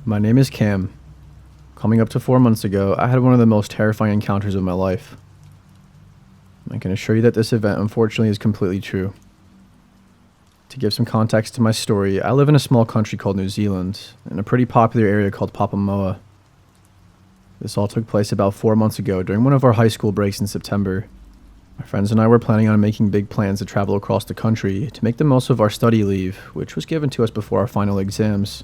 My name is Cam. Coming up to 4 months ago, I had one of the most terrifying encounters of my life. I can assure you that this event unfortunately is completely true. To give some context to my story, I live in a small country called New Zealand, in a pretty popular area called Papamoa. This all took place about 4 months ago during one of our high school breaks in September. My friends and I were planning on making big plans to travel across the country to make the most of our study leave, which was given to us before our final exams.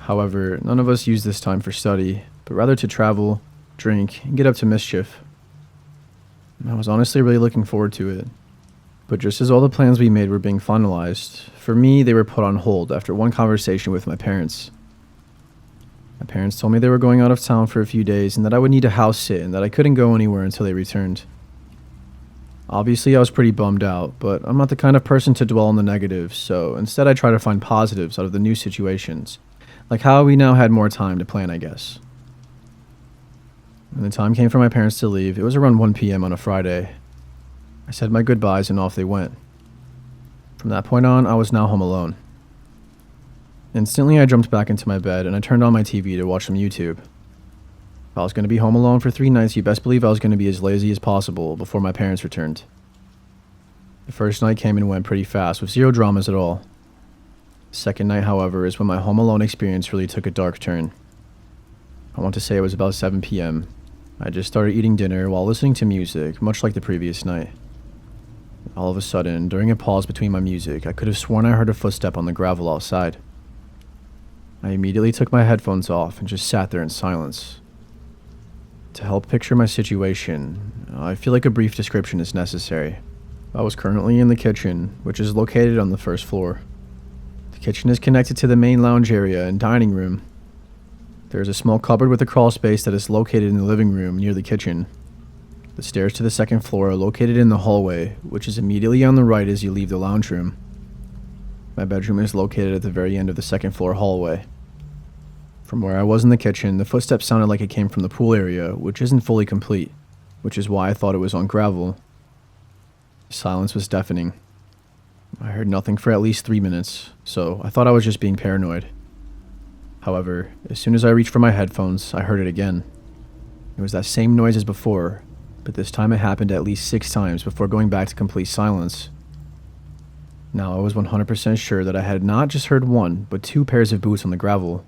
However, none of us used this time for study, but rather to travel, drink, and get up to mischief. I was honestly really looking forward to it. But just as all the plans we made were being finalized, for me, they were put on hold after one conversation with my parents. My parents told me they were going out of town for a few days and that I would need a house sit and that I couldn't go anywhere until they returned. Obviously, I was pretty bummed out, but I'm not the kind of person to dwell on the negatives, so instead I try to find positives out of the new situations. Like how we now had more time to plan, I guess. When the time came for my parents to leave, it was around 1 p.m. on a Friday. I said my goodbyes and off they went. From that point on, I was now home alone. Instantly, I jumped back into my bed and I turned on my TV to watch some YouTube. If I was going to be home alone for 3 nights, you best believe I was going to be as lazy as possible before my parents returned. The first night came and went pretty fast with zero dramas at all. The second night, however, is when my home alone experience really took a dark turn. I want to say it was about 7 p.m. I just started eating dinner while listening to music, much like the previous night. All of a sudden, during a pause between my music, I could have sworn I heard a footstep on the gravel outside. I immediately took my headphones off and just sat there in silence. To help picture my situation, I feel like a brief description is necessary. I was currently in the kitchen, which is located on the first floor. The kitchen is connected to the main lounge area and dining room. There is a small cupboard with a crawl space that is located in the living room near the kitchen. The stairs to the second floor are located in the hallway, which is immediately on the right as you leave the lounge room. My bedroom is located at the very end of the second floor hallway. From where I was in the kitchen, the footsteps sounded like it came from the pool area, which isn't fully complete, which is why I thought it was on gravel. The silence was deafening. I heard nothing for at least 3 minutes, so I thought I was just being paranoid. However, as soon as I reached for my headphones, I heard it again. It was that same noise as before, but this time it happened at least 6 times before going back to complete silence. Now I was 100% sure that I had not just heard 1, but 2 pairs of boots on the gravel.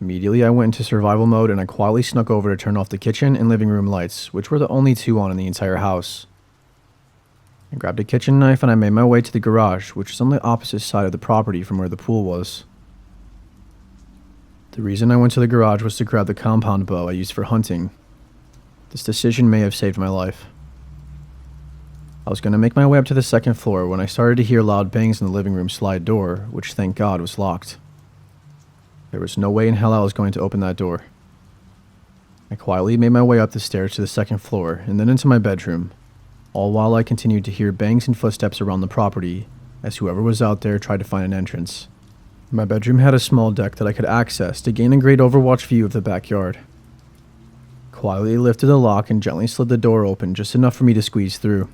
Immediately I went into survival mode and I quietly snuck over to turn off the kitchen and living room lights, which were the only 2 on in the entire house. I grabbed a kitchen knife and I made my way to the garage, which is on the opposite side of the property from where the pool was. The reason I went to the garage was to grab the compound bow I used for hunting. This decision may have saved my life. I was going to make my way up to the second floor when I started to hear loud bangs in the living room slide door, which thank God was locked. There was no way in hell I was going to open that door. I quietly made my way up the stairs to the second floor and then into my bedroom, all while I continued to hear bangs and footsteps around the property as whoever was out there tried to find an entrance. My bedroom had a small deck that I could access to gain a great overwatch view of the backyard. Quietly lifted the lock and gently slid the door open just enough for me to squeeze through.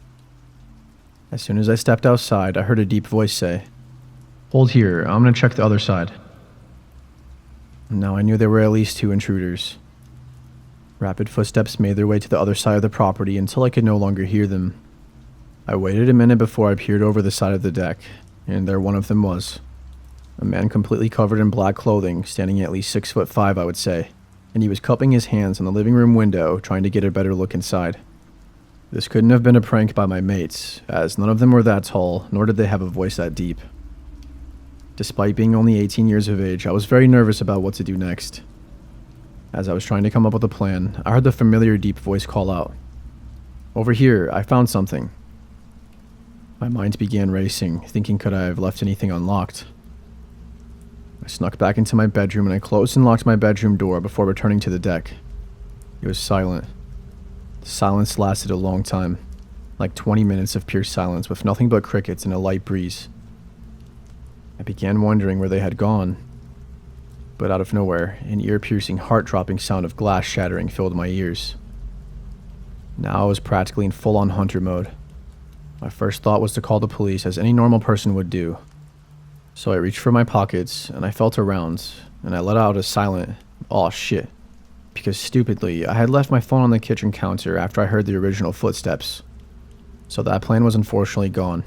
As soon as I stepped outside, I heard a deep voice say, "Hold here, I'm going to check the other side." Now I knew there were at least 2 intruders. Rapid footsteps made their way to the other side of the property until I could no longer hear them. I waited a minute before I peered over the side of the deck, and there one of them was. A man completely covered in black clothing, standing at least 6'5", I would say, and he was cupping his hands on the living room window, trying to get a better look inside. This couldn't have been a prank by my mates, as none of them were that tall, nor did they have a voice that deep. Despite being only 18 years of age, I was very nervous about what to do next. As I was trying to come up with a plan, I heard the familiar deep voice call out, "Over here, I found something." My mind began racing, thinking could I have left anything unlocked. I snuck back into my bedroom and I closed and locked my bedroom door before returning to the deck. It was silent. The silence lasted a long time, like 20 minutes of pure silence with nothing but crickets and a light breeze. I began wondering where they had gone, but out of nowhere, an ear-piercing, heart-dropping sound of glass shattering filled my ears. Now I was practically in full-on hunter mode. My first thought was to call the police, as any normal person would do. So I reached for my pockets, and I felt around, and I let out a silent, "Aw, shit," because stupidly, I had left my phone on the kitchen counter after I heard the original footsteps. So that plan was unfortunately gone.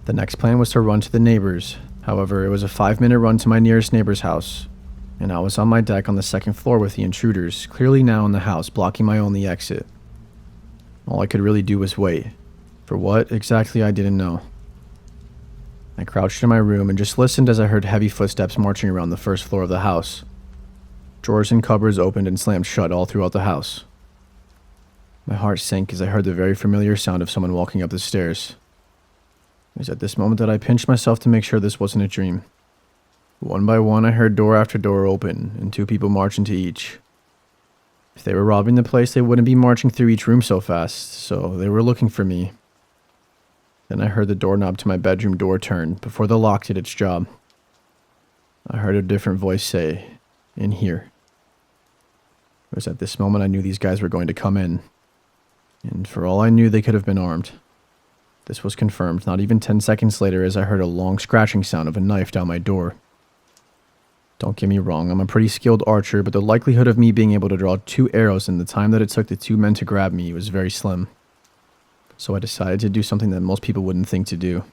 The next plan was to run to the neighbors. However, it was a 5-minute run to my nearest neighbor's house, and I was on my deck on the second floor with the intruders, clearly now in the house, blocking my only exit. All I could really do was wait. For what exactly, I didn't know. I crouched in my room and just listened as I heard heavy footsteps marching around the first floor of the house. Drawers and cupboards opened and slammed shut all throughout the house. My heart sank as I heard the very familiar sound of someone walking up the stairs. It was at this moment that I pinched myself to make sure this wasn't a dream. One by one, I heard door after door open, and 2 people march into each. If they were robbing the place, they wouldn't be marching through each room so fast, so they were looking for me. Then I heard the doorknob to my bedroom door turn before the lock did its job. I heard a different voice say, "In here." It was at this moment I knew these guys were going to come in. And for all I knew, they could have been armed. This was confirmed not even 10 seconds later as I heard a long scratching sound of a knife down my door. Don't get me wrong, I'm a pretty skilled archer, but the likelihood of me being able to draw 2 arrows in the time that it took the 2 men to grab me was very slim. So I decided to do something that most people wouldn't think to do.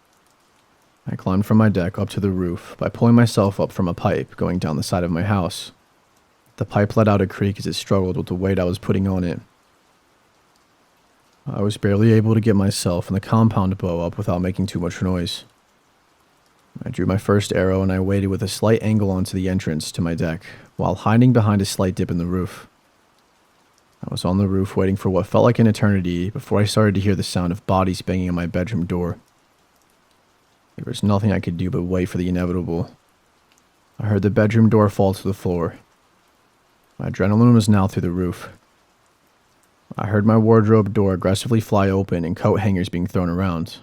I climbed from my deck up to the roof by pulling myself up from a pipe going down the side of my house. The pipe let out a creak as it struggled with the weight I was putting on it. I was barely able to get myself and the compound bow up without making too much noise. I drew my first arrow and I waited with a slight angle onto the entrance to my deck, while hiding behind a slight dip in the roof. I was on the roof waiting for what felt like an eternity before I started to hear the sound of bodies banging on my bedroom door. There was nothing I could do but wait for the inevitable. I heard the bedroom door fall to the floor. My adrenaline was now through the roof. I heard my wardrobe door aggressively fly open and coat hangers being thrown around.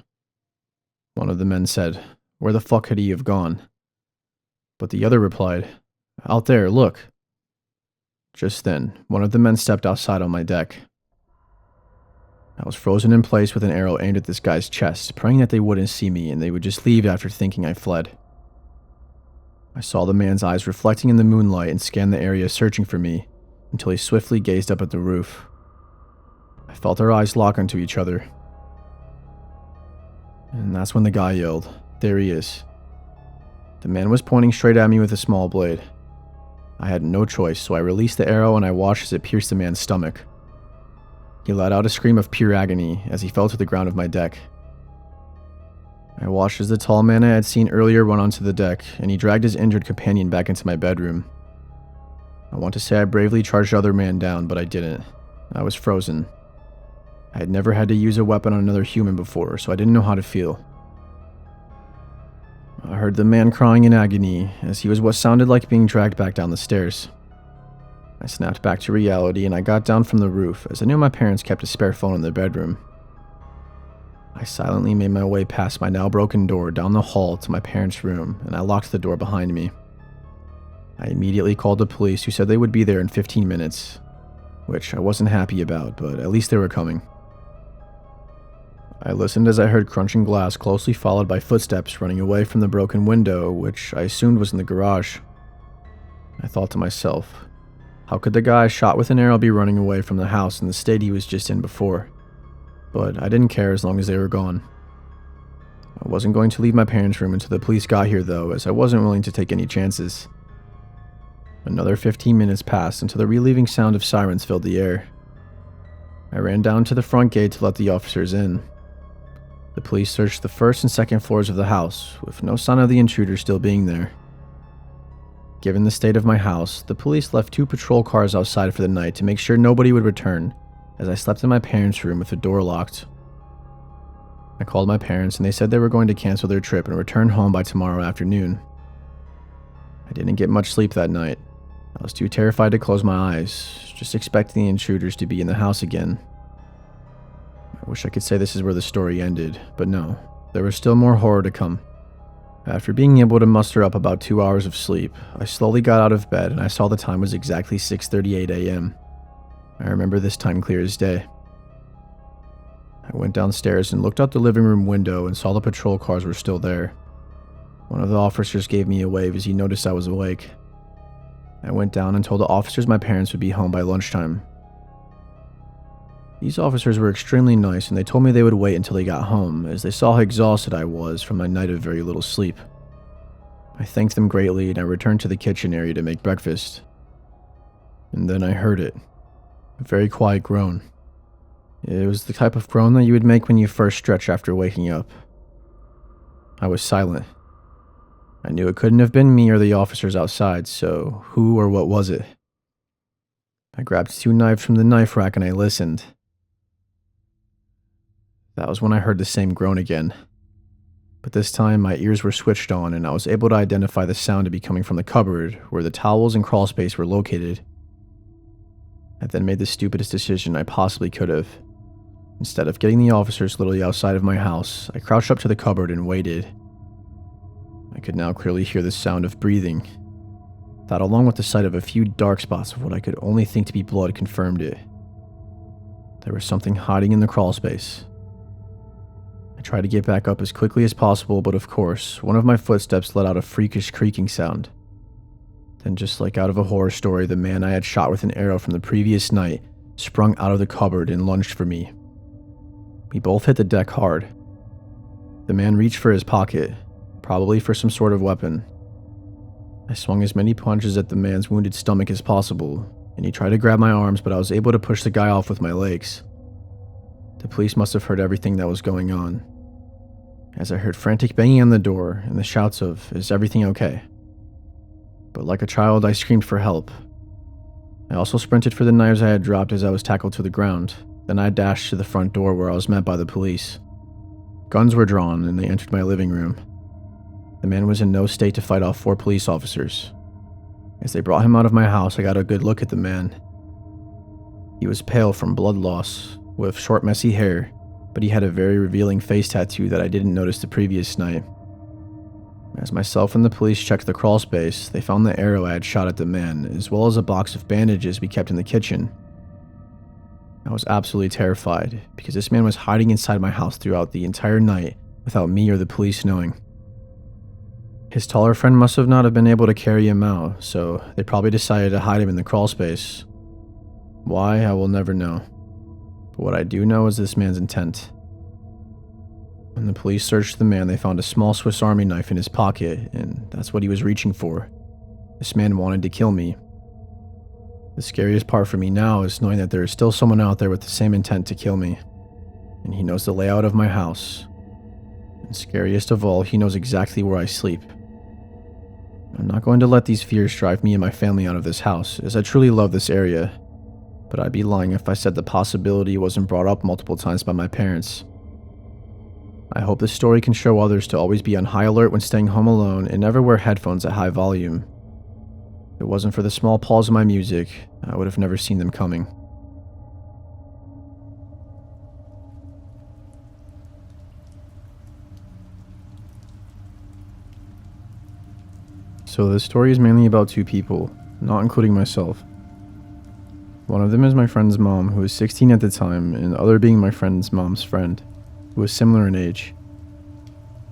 One of the men said, "Where the fuck could he have gone?" But the other replied, "Out there, look." Just then, one of the men stepped outside on my deck. I was frozen in place with an arrow aimed at this guy's chest, praying that they wouldn't see me and they would just leave after thinking I fled. I saw the man's eyes reflecting in the moonlight and scanned the area searching for me until he swiftly gazed up at the roof. I felt our eyes lock onto each other. And that's when the guy yelled, "There he is." The man was pointing straight at me with a small blade. I had no choice, so I released the arrow and I watched as it pierced the man's stomach. He let out a scream of pure agony as he fell to the ground of my deck. I watched as the tall man I had seen earlier run onto the deck, and he dragged his injured companion back into my bedroom. I want to say I bravely charged the other man down, but I didn't. I was frozen. I had never had to use a weapon on another human before, so I didn't know how to feel. I heard the man crying in agony as he was what sounded like being dragged back down the stairs. I snapped back to reality and I got down from the roof as I knew my parents kept a spare phone in their bedroom. I silently made my way past my now broken door down the hall to my parents' room and I locked the door behind me. I immediately called the police who said they would be there in 15 minutes, which I wasn't happy about, but at least they were coming. I listened as I heard crunching glass closely followed by footsteps running away from the broken window, which I assumed was in the garage. I thought to myself, how could the guy shot with an arrow be running away from the house in the state he was just in before? But I didn't care as long as they were gone. I wasn't going to leave my parents' room until the police got here though, as I wasn't willing to take any chances. Another 15 minutes passed until the relieving sound of sirens filled the air. I ran down to the front gate to let the officers in. The police searched the first and second floors of the house, with no sign of the intruder still being there. Given the state of my house, the police left 2 patrol cars outside for the night to make sure nobody would return, as I slept in my parents' room with the door locked. I called my parents and they said they were going to cancel their trip and return home by tomorrow afternoon. I didn't get much sleep that night. I was too terrified to close my eyes, just expecting the intruders to be in the house again. I wish I could say this is where the story ended, but no, there was still more horror to come. After being able to muster up about 2 hours of sleep, I slowly got out of bed and I saw the time was exactly 6:38 a.m. I remember this time clear as day. I went downstairs and looked out the living room window and saw the patrol cars were still there. One of the officers gave me a wave as he noticed I was awake. I went down and told the officers my parents would be home by lunchtime. These officers were extremely nice, and they told me they would wait until they got home, as they saw how exhausted I was from my night of very little sleep. I thanked them greatly, and I returned to the kitchen area to make breakfast. And then I heard it. A very quiet groan. It was the type of groan that you would make when you first stretch after waking up. I was silent. I knew it couldn't have been me or the officers outside, so who or what was it? I grabbed 2 knives from the knife rack and I listened. That was when I heard the same groan again. But this time my ears were switched on and I was able to identify the sound to be coming from the cupboard where the towels and crawl space were located. I then made the stupidest decision I possibly could have. Instead of getting the officers literally outside of my house, I crouched up to the cupboard and waited. I could now clearly hear the sound of breathing. That, along with the sight of a few dark spots of what I could only think to be blood, confirmed it. There was something hiding in the crawl space. I tried to get back up as quickly as possible, but of course, one of my footsteps let out a freakish creaking sound. Then, just like out of a horror story, the man I had shot with an arrow from the previous night sprung out of the cupboard and lunged for me. We both hit the deck hard. The man reached for his pocket, probably for some sort of weapon. I swung as many punches at the man's wounded stomach as possible, and he tried to grab my arms, but I was able to push the guy off with my legs. The police must have heard everything that was going on, as I heard frantic banging on the door and the shouts of, "Is everything okay?" But like a child, I screamed for help. I also sprinted for the knives I had dropped as I was tackled to the ground. Then I dashed to the front door where I was met by the police. Guns were drawn and they entered my living room. The man was in no state to fight off 4 police officers. As they brought him out of my house, I got a good look at the man. He was pale from blood loss, with short messy hair, but he had a very revealing face tattoo that I didn't notice the previous night. As myself and the police checked the crawl space, they found the arrow I had shot at the man, as well as a box of bandages we kept in the kitchen. I was absolutely terrified, because this man was hiding inside my house throughout the entire night without me or the police knowing. His taller friend must have not have been able to carry him out, so they probably decided to hide him in the crawl space. Why, I will never know. But what I do know is this man's intent. When the police searched the man, they found a small Swiss Army knife in his pocket, and that's what he was reaching for. This man wanted to kill me. The scariest part for me now is knowing that there is still someone out there with the same intent to kill me. And he knows the layout of my house. And scariest of all, he knows exactly where I sleep. I'm not going to let these fears drive me and my family out of this house, as I truly love this area. But I'd be lying if I said the possibility wasn't brought up multiple times by my parents. I hope this story can show others to always be on high alert when staying home alone and never wear headphones at high volume. If it wasn't for the small pause of my music, I would have never seen them coming. So this story is mainly about 2 people, not including myself. One of them is my friend's mom, who was 16 at the time, and the other being my friend's mom's friend, who was similar in age.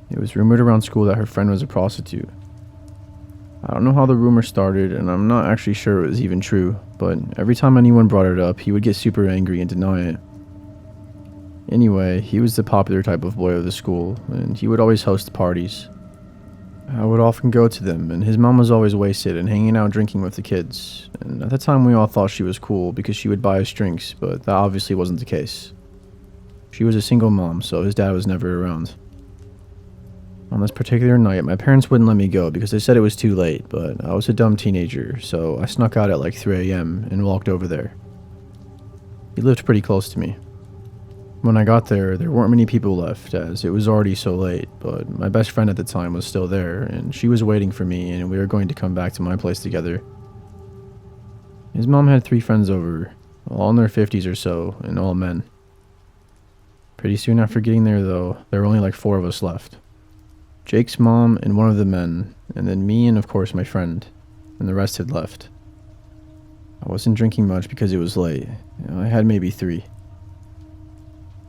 It was rumored around school that her friend was a prostitute. I don't know how the rumor started, and I'm not actually sure it was even true, but every time anyone brought it up, he would get super angry and deny it. Anyway, he was the popular type of boy of the school, and he would always host parties. I would often go to them, and his mom was always wasted and hanging out drinking with the kids, and at the time we all thought she was cool because she would buy us drinks, but that obviously wasn't the case. She was a single mom, so his dad was never around. On this particular night, my parents wouldn't let me go because they said it was too late, but I was a dumb teenager, so I snuck out at like 3 a.m. and walked over there. He lived pretty close to me. When I got there weren't many people left, as it was already so late, but my best friend at the time was still there, and she was waiting for me, and we were going to come back to my place together. His mom had 3 friends over, all in their 50s or so, and all men. Pretty soon after getting there, though, there were only like 4 of us left. Jake's mom and one of the men, and then me and of course my friend, and the rest had left. I wasn't drinking much because it was late. I had maybe 3.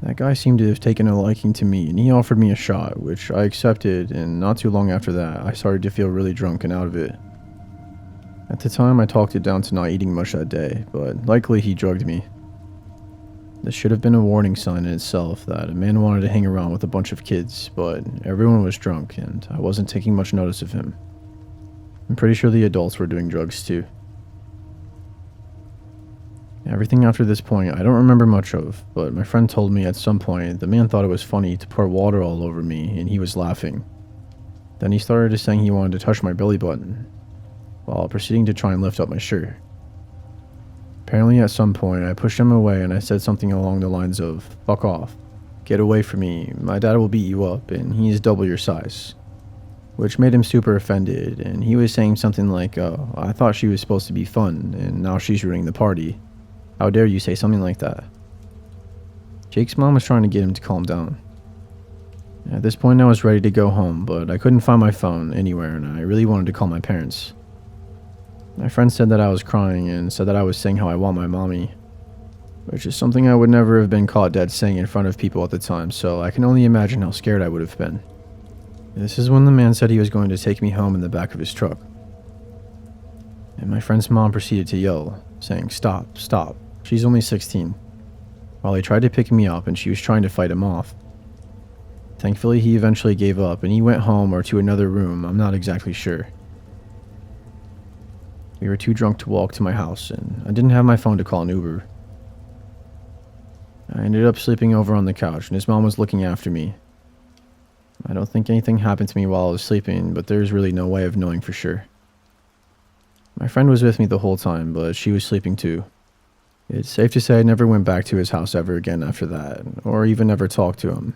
That guy seemed to have taken a liking to me, and he offered me a shot, which I accepted, and not too long after that, I started to feel really drunk and out of it. At the time, I talked it down to not eating much that day, but likely he drugged me. This should have been a warning sign in itself that a man wanted to hang around with a bunch of kids, but everyone was drunk, and I wasn't taking much notice of him. I'm pretty sure the adults were doing drugs too. Everything after this point I don't remember much of, but my friend told me at some point the man thought it was funny to pour water all over me and he was laughing. Then he started saying he wanted to touch my belly button, while proceeding to try and lift up my shirt. Apparently at some point I pushed him away and I said something along the lines of, "Fuck off. Get away from me, my dad will beat you up and he is double your size." Which made him super offended, and he was saying something like, "Oh, I thought she was supposed to be fun and now she's ruining the party. How dare you say something like that?" Jake's mom was trying to get him to calm down. At this point I was ready to go home, but I couldn't find my phone anywhere and I really wanted to call my parents. My friend said that I was crying and said that I was saying how I want my mommy, which is something I would never have been caught dead saying in front of people at the time, so I can only imagine how scared I would have been. This is when the man said he was going to take me home in the back of his truck. And my friend's mom proceeded to yell, saying, "Stop, stop. She's only 16. While he tried to pick me up and she was trying to fight him off. Thankfully, he eventually gave up and he went home or to another room, I'm not exactly sure. We were too drunk to walk to my house and I didn't have my phone to call an Uber. I ended up sleeping over on the couch and his mom was looking after me. I don't think anything happened to me while I was sleeping, but there's really no way of knowing for sure. My friend was with me the whole time, but she was sleeping too. It's safe to say I never went back to his house ever again after that, or even ever talked to him.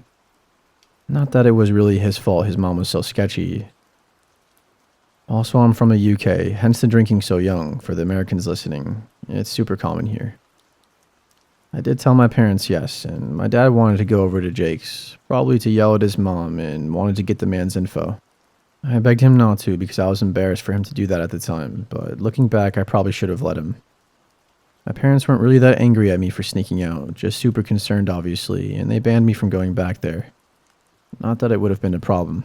Not that it was really his fault his mom was so sketchy. Also, I'm from the UK, hence the drinking so young, for the Americans listening. It's super common here. I did tell my parents yes, and my dad wanted to go over to Jake's, probably to yell at his mom and wanted to get the man's info. I begged him not to because I was embarrassed for him to do that at the time, but looking back I probably should have let him. My parents weren't really that angry at me for sneaking out, just super concerned obviously, and they banned me from going back there. Not that it would have been a problem.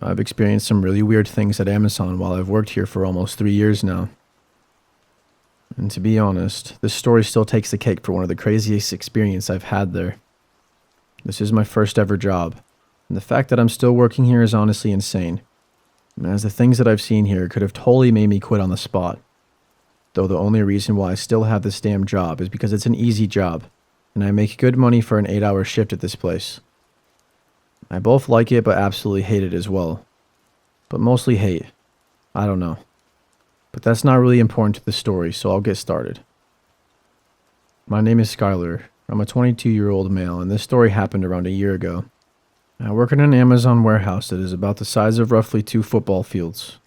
I've experienced some really weird things at Amazon while I've worked here for almost 3 years now. And to be honest, this story still takes the cake for one of the craziest experiences I've had there. This is my first ever job, and the fact that I'm still working here is honestly insane, as the things that I've seen here could have totally made me quit on the spot. Though the only reason why I still have this damn job is because it's an easy job, and I make good money for an 8-hour shift at this place. I both like it but absolutely hate it as well. But mostly hate. I don't know. But that's not really important to the story, so I'll get started. My name is Skyler. I'm a 22-year-old male, and this story happened around a year ago. I work in an Amazon warehouse that is about the size of roughly 2 football fields.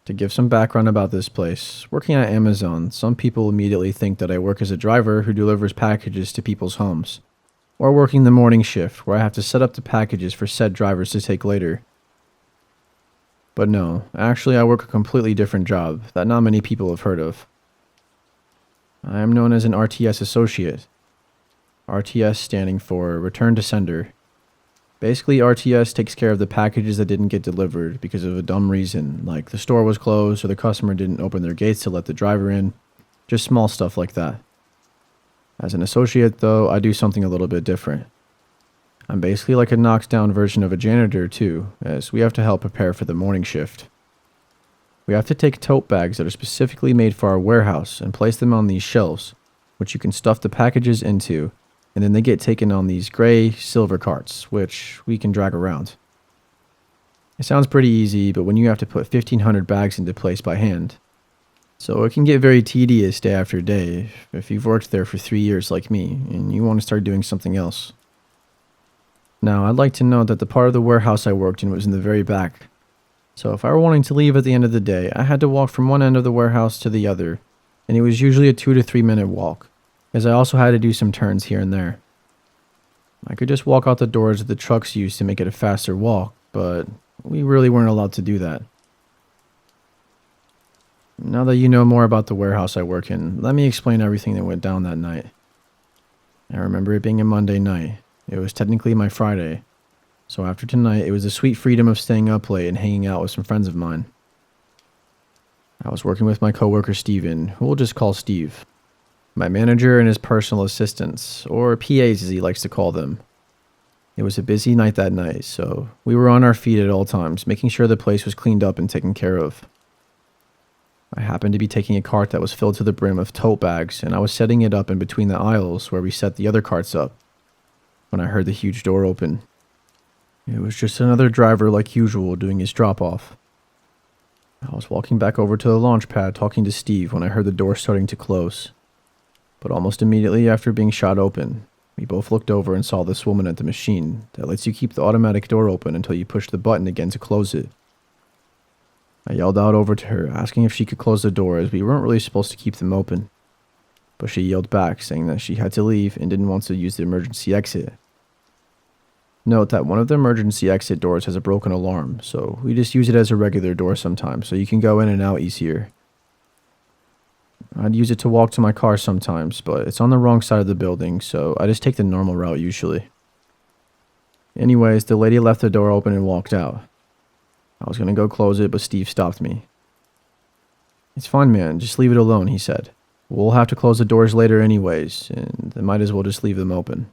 To give some background about this place, working at Amazon, some people immediately think that I work as a driver who delivers packages to people's homes, or working the morning shift where I have to set up the packages for said drivers to take later. But no, actually I work a completely different job that not many people have heard of. I am known as an RTS associate. RTS standing for Return to Sender. Basically, RTS takes care of the packages that didn't get delivered because of a dumb reason, like the store was closed or the customer didn't open their gates to let the driver in. Just small stuff like that. As an associate, though, I do something a little bit different. I'm basically like a knocked down version of a janitor, too, as we have to help prepare for the morning shift. We have to take tote bags that are specifically made for our warehouse and place them on these shelves, which you can stuff the packages into, and then they get taken on these gray, silver carts, which we can drag around. It sounds pretty easy, but when you have to put 1,500 bags into place by hand, so it can get very tedious day after day if you've worked there for 3 years like me, and you want to start doing something else. Now, I'd like to note that the part of the warehouse I worked in was in the very back, so if I were wanting to leave at the end of the day, I had to walk from one end of the warehouse to the other, and it was usually a 2 to 3 minute walk, as I also had to do some turns here and there. I could just walk out the doors that the trucks used to make it a faster walk, but we really weren't allowed to do that. Now that you know more about the warehouse I work in, let me explain everything that went down that night. I remember it being a Monday night. It was technically my Friday. So after tonight, it was the sweet freedom of staying up late and hanging out with some friends of mine. I was working with my coworker Steven, who we'll just call Steve. My manager and his personal assistants, or PAs as he likes to call them. It was a busy night that night, so we were on our feet at all times, making sure the place was cleaned up and taken care of. I happened to be taking a cart that was filled to the brim with tote bags, and I was setting it up in between the aisles where we set the other carts up, when I heard the huge door open. It was just another driver like usual doing his drop-off. I was walking back over to the launch pad talking to Steve when I heard the door starting to close. But almost immediately after being shot open, we both looked over and saw this woman at the machine that lets you keep the automatic door open until you push the button again to close it. I yelled out over to her, asking if she could close the door as we weren't really supposed to keep them open. But she yelled back, saying that she had to leave and didn't want to use the emergency exit. Note that one of the emergency exit doors has a broken alarm, so we just use it as a regular door sometimes so you can go in and out easier. I'd use it to walk to my car sometimes, but it's on the wrong side of the building, so I just take the normal route usually. Anyways, the lady left the door open and walked out. I was gonna go close it, but Steve stopped me. "It's fine, man, just leave it alone," he said. "We'll have to close the doors later anyways, and I might as well just leave them open."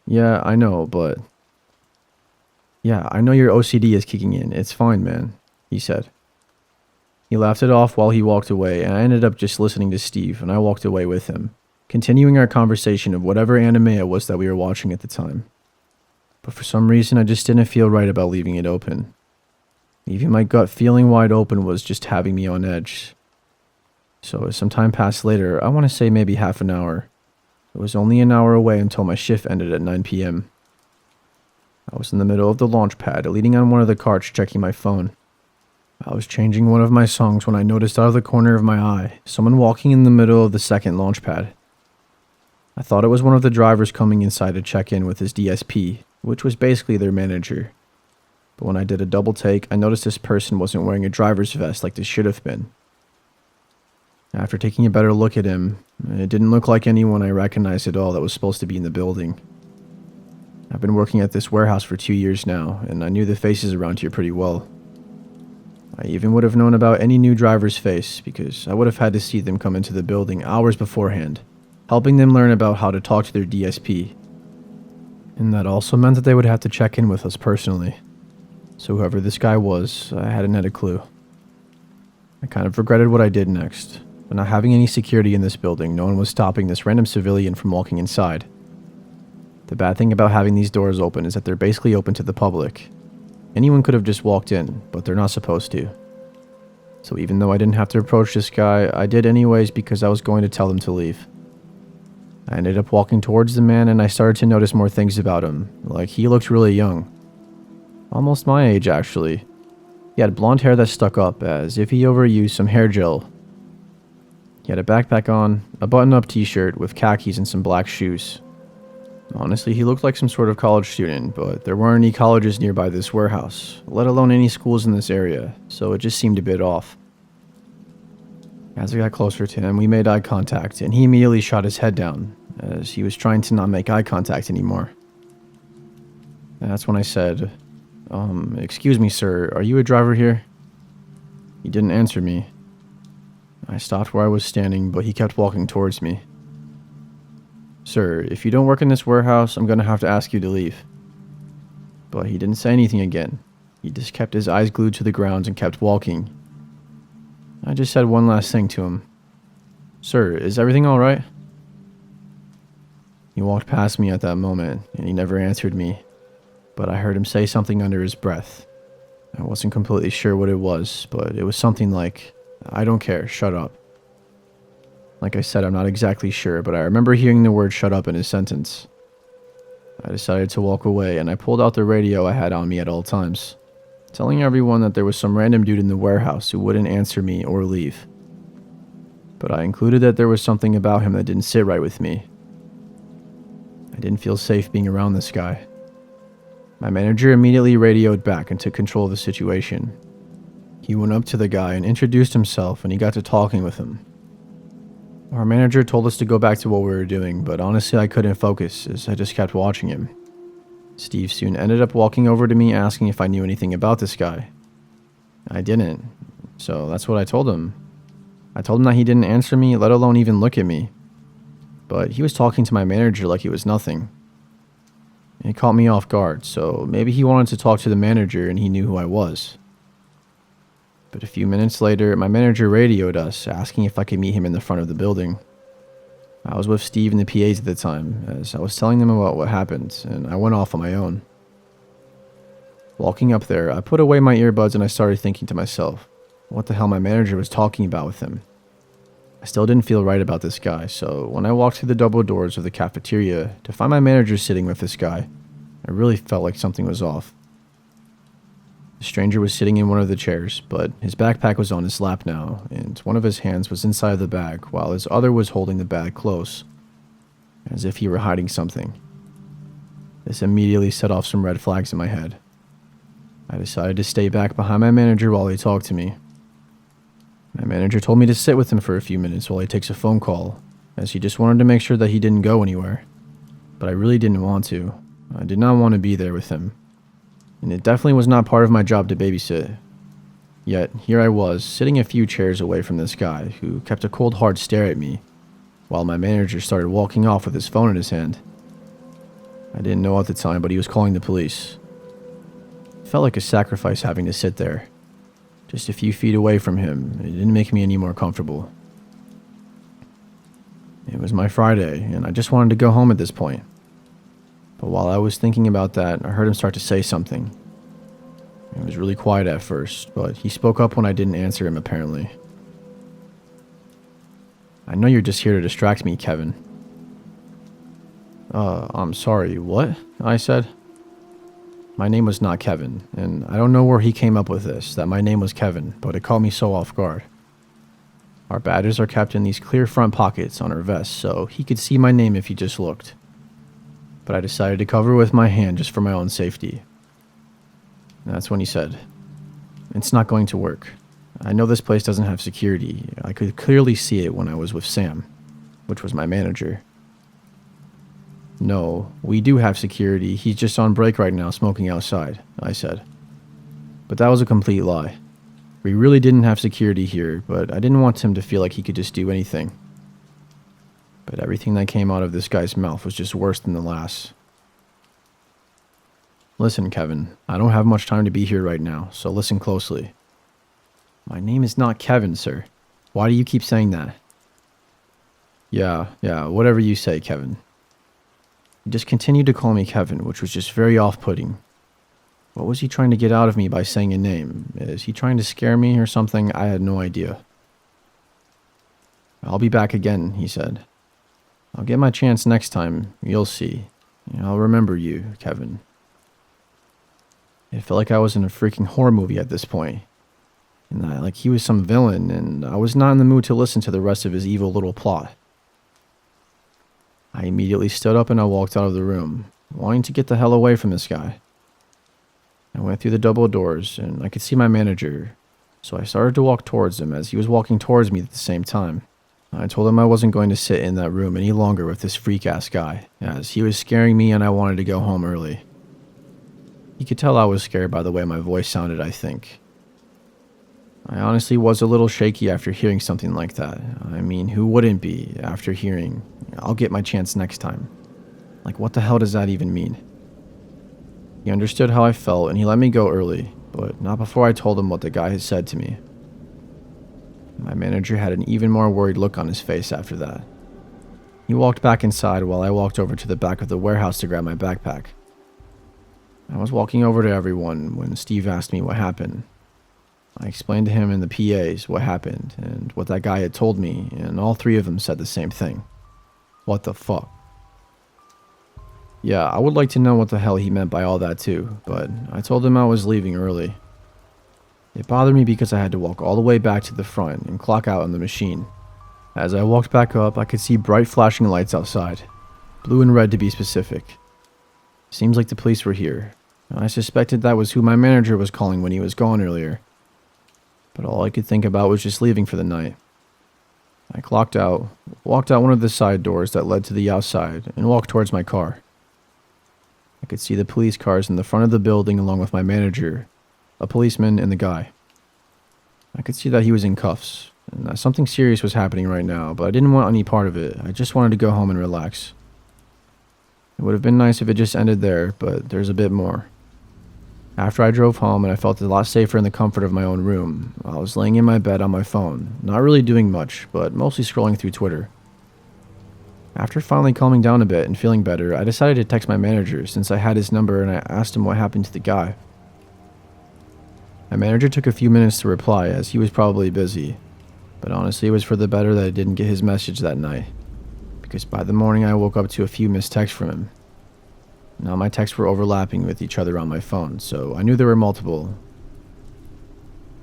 Yeah, I know, but... Yeah, I know your OCD is kicking in. It's fine, man, he said. He laughed it off while he walked away, and I ended up just listening to Steve, and I walked away with him, continuing our conversation of whatever anime it was that we were watching at the time. But for some reason, I just didn't feel right about leaving it open. Even my gut feeling wide open was just having me on edge. So as some time passed later, I want to say maybe half an hour. It was only an hour away until my shift ended at 9 p.m. I was in the middle of the launch pad, leaning on one of the carts checking my phone. I was changing one of my songs when I noticed out of the corner of my eye, someone walking in the middle of the second launch pad. I thought it was one of the drivers coming inside to check in with his DSP, which was basically their manager. But when I did a double take, I noticed this person wasn't wearing a driver's vest like they should have been. After taking a better look at him, it didn't look like anyone I recognized at all that was supposed to be in the building. I've been working at this warehouse for 2 years now, and I knew the faces around here pretty well. I even would have known about any new driver's face because I would have had to see them come into the building hours beforehand, helping them learn about how to talk to their DSP. And that also meant that they would have to check in with us personally. So whoever this guy was, I hadn't had a clue. I kind of regretted what I did next. But not having any security in this building, no one was stopping this random civilian from walking inside. The bad thing about having these doors open is that they're basically open to the public. Anyone could have just walked in, but they're not supposed to. So even though I didn't have to approach this guy, I did anyways because I was going to tell him to leave. I ended up walking towards the man and I started to notice more things about him, like he looked really young. Almost my age actually. He had blonde hair that stuck up as if he overused some hair gel. He had a backpack on, a button-up t-shirt with khakis and some black shoes. Honestly, he looked like some sort of college student, but there weren't any colleges nearby this warehouse, let alone any schools in this area, so it just seemed a bit off. As I got closer to him, we made eye contact, and he immediately shot his head down, as he was trying to not make eye contact anymore. And that's when I said, "Excuse me, sir, are you a driver here?" He didn't answer me. I stopped where I was standing, but he kept walking towards me. "Sir, if you don't work in this warehouse, I'm going to have to ask you to leave." But he didn't say anything again. He just kept his eyes glued to the ground and kept walking. I just said one last thing to him. "Sir, is everything alright?" He walked past me at that moment, and he never answered me. But I heard him say something under his breath. I wasn't completely sure what it was, but it was something like, "I don't care, shut up." Like I said, I'm not exactly sure, but I remember hearing the word shut up in his sentence. I decided to walk away, and I pulled out the radio I had on me at all times, telling everyone that there was some random dude in the warehouse who wouldn't answer me or leave. But I included that there was something about him that didn't sit right with me. I didn't feel safe being around this guy. My manager immediately radioed back and took control of the situation. He went up to the guy and introduced himself, and he got to talking with him. Our manager told us to go back to what we were doing, but honestly I couldn't focus as I just kept watching him. Steve soon ended up walking over to me asking if I knew anything about this guy. I didn't, so that's what I told him. I told him that he didn't answer me, let alone even look at me. But he was talking to my manager like it was nothing. It caught me off guard, so maybe he wanted to talk to the manager and he knew who I was. But a few minutes later, my manager radioed us, asking if I could meet him in the front of the building. I was with Steve and the PAs at the time, as I was telling them about what happened, and I went off on my own. Walking up there, I put away my earbuds and I started thinking to myself, what the hell my manager was talking about with him. I still didn't feel right about this guy, so when I walked through the double doors of the cafeteria to find my manager sitting with this guy, I really felt like something was off. The stranger was sitting in one of the chairs, but his backpack was on his lap now, and one of his hands was inside of the bag while his other was holding the bag close, as if he were hiding something. This immediately set off some red flags in my head. I decided to stay back behind my manager while he talked to me. My manager told me to sit with him for a few minutes while he takes a phone call, as he just wanted to make sure that he didn't go anywhere. But I really didn't want to. I did not want to be there with him. And it definitely was not part of my job to babysit. Yet, here I was, sitting a few chairs away from this guy, who kept a cold hard stare at me, while my manager started walking off with his phone in his hand. I didn't know at the time, but he was calling the police. It felt like a sacrifice having to sit there. Just a few feet away from him, it didn't make me any more comfortable. It was my Friday, and I just wanted to go home at this point. But while I was thinking about that, I heard him start to say something. It was really quiet at first, but he spoke up when I didn't answer him, apparently. I know you're just here to distract me, Kevin. I'm sorry, what? I said. My name was not Kevin, and I don't know where he came up with this, that my name was Kevin, but it caught me so off guard. Our badges are kept in these clear front pockets on our vests, so he could see my name if he just looked. But I decided to cover with my hand just for my own safety. That's when he said, "It's not going to work. I know this place doesn't have security. I could clearly see it when I was with Sam," which was my manager. "No, we do have security. He's just on break right now smoking outside," I said. But that was a complete lie. We really didn't have security here, but I didn't want him to feel like he could just do anything. But everything that came out of this guy's mouth was just worse than the last. "Listen, Kevin, I don't have much time to be here right now, so listen closely." "My name is not Kevin, sir. Why do you keep saying that?" Yeah, whatever you say, Kevin." He just continued to call me Kevin, which was just very off-putting. What was he trying to get out of me by saying a name? Is he trying to scare me or something? I had no idea. "I'll be back again," he said. "I'll get my chance next time. You'll see. I'll remember you, Kevin." It felt like I was in a freaking horror movie at this point. And like he was some villain, and I was not in the mood to listen to the rest of his evil little plot. I immediately stood up and I walked out of the room, wanting to get the hell away from this guy. I went through the double doors, and I could see my manager, so I started to walk towards him as he was walking towards me at the same time. I told him I wasn't going to sit in that room any longer with this freak-ass guy, as he was scaring me and I wanted to go home early. He could tell I was scared by the way my voice sounded, I think. I honestly was a little shaky after hearing something like that. I mean, who wouldn't be after hearing, "I'll get my chance next time"? Like, what the hell does that even mean? He understood how I felt and he let me go early, but not before I told him what the guy had said to me. My manager had an even more worried look on his face after that. He walked back inside while I walked over to the back of the warehouse to grab my backpack. I was walking over to everyone when Steve asked me what happened. I explained to him and the PAs what happened and what that guy had told me, and all three of them said the same thing. What the fuck? Yeah, I would like to know what the hell he meant by all that too, but I told him I was leaving early. It bothered me because I had to walk all the way back to the front and clock out on the machine. As I walked back up, I could see bright flashing lights outside, blue and red to be specific. Seems like the police were here, I suspected that was who my manager was calling when he was gone earlier, but all I could think about was just leaving for the night. I clocked out, walked out one of the side doors that led to the outside, and walked towards my car. I could see the police cars in the front of the building along with my manager, a policeman, and the guy. I could see that he was in cuffs, and that something serious was happening right now, but I didn't want any part of it. I just wanted to go home and relax. It would have been nice if it just ended there, but there's a bit more. After I drove home and I felt a lot safer in the comfort of my own room, I was laying in my bed on my phone, not really doing much, but mostly scrolling through Twitter. After finally calming down a bit and feeling better, I decided to text my manager since I had his number, and I asked him what happened to the guy. My manager took a few minutes to reply as he was probably busy, but honestly it was for the better that I didn't get his message that night, because by the morning I woke up to a few missed texts from him. Now my texts were overlapping with each other on my phone, so I knew there were multiple.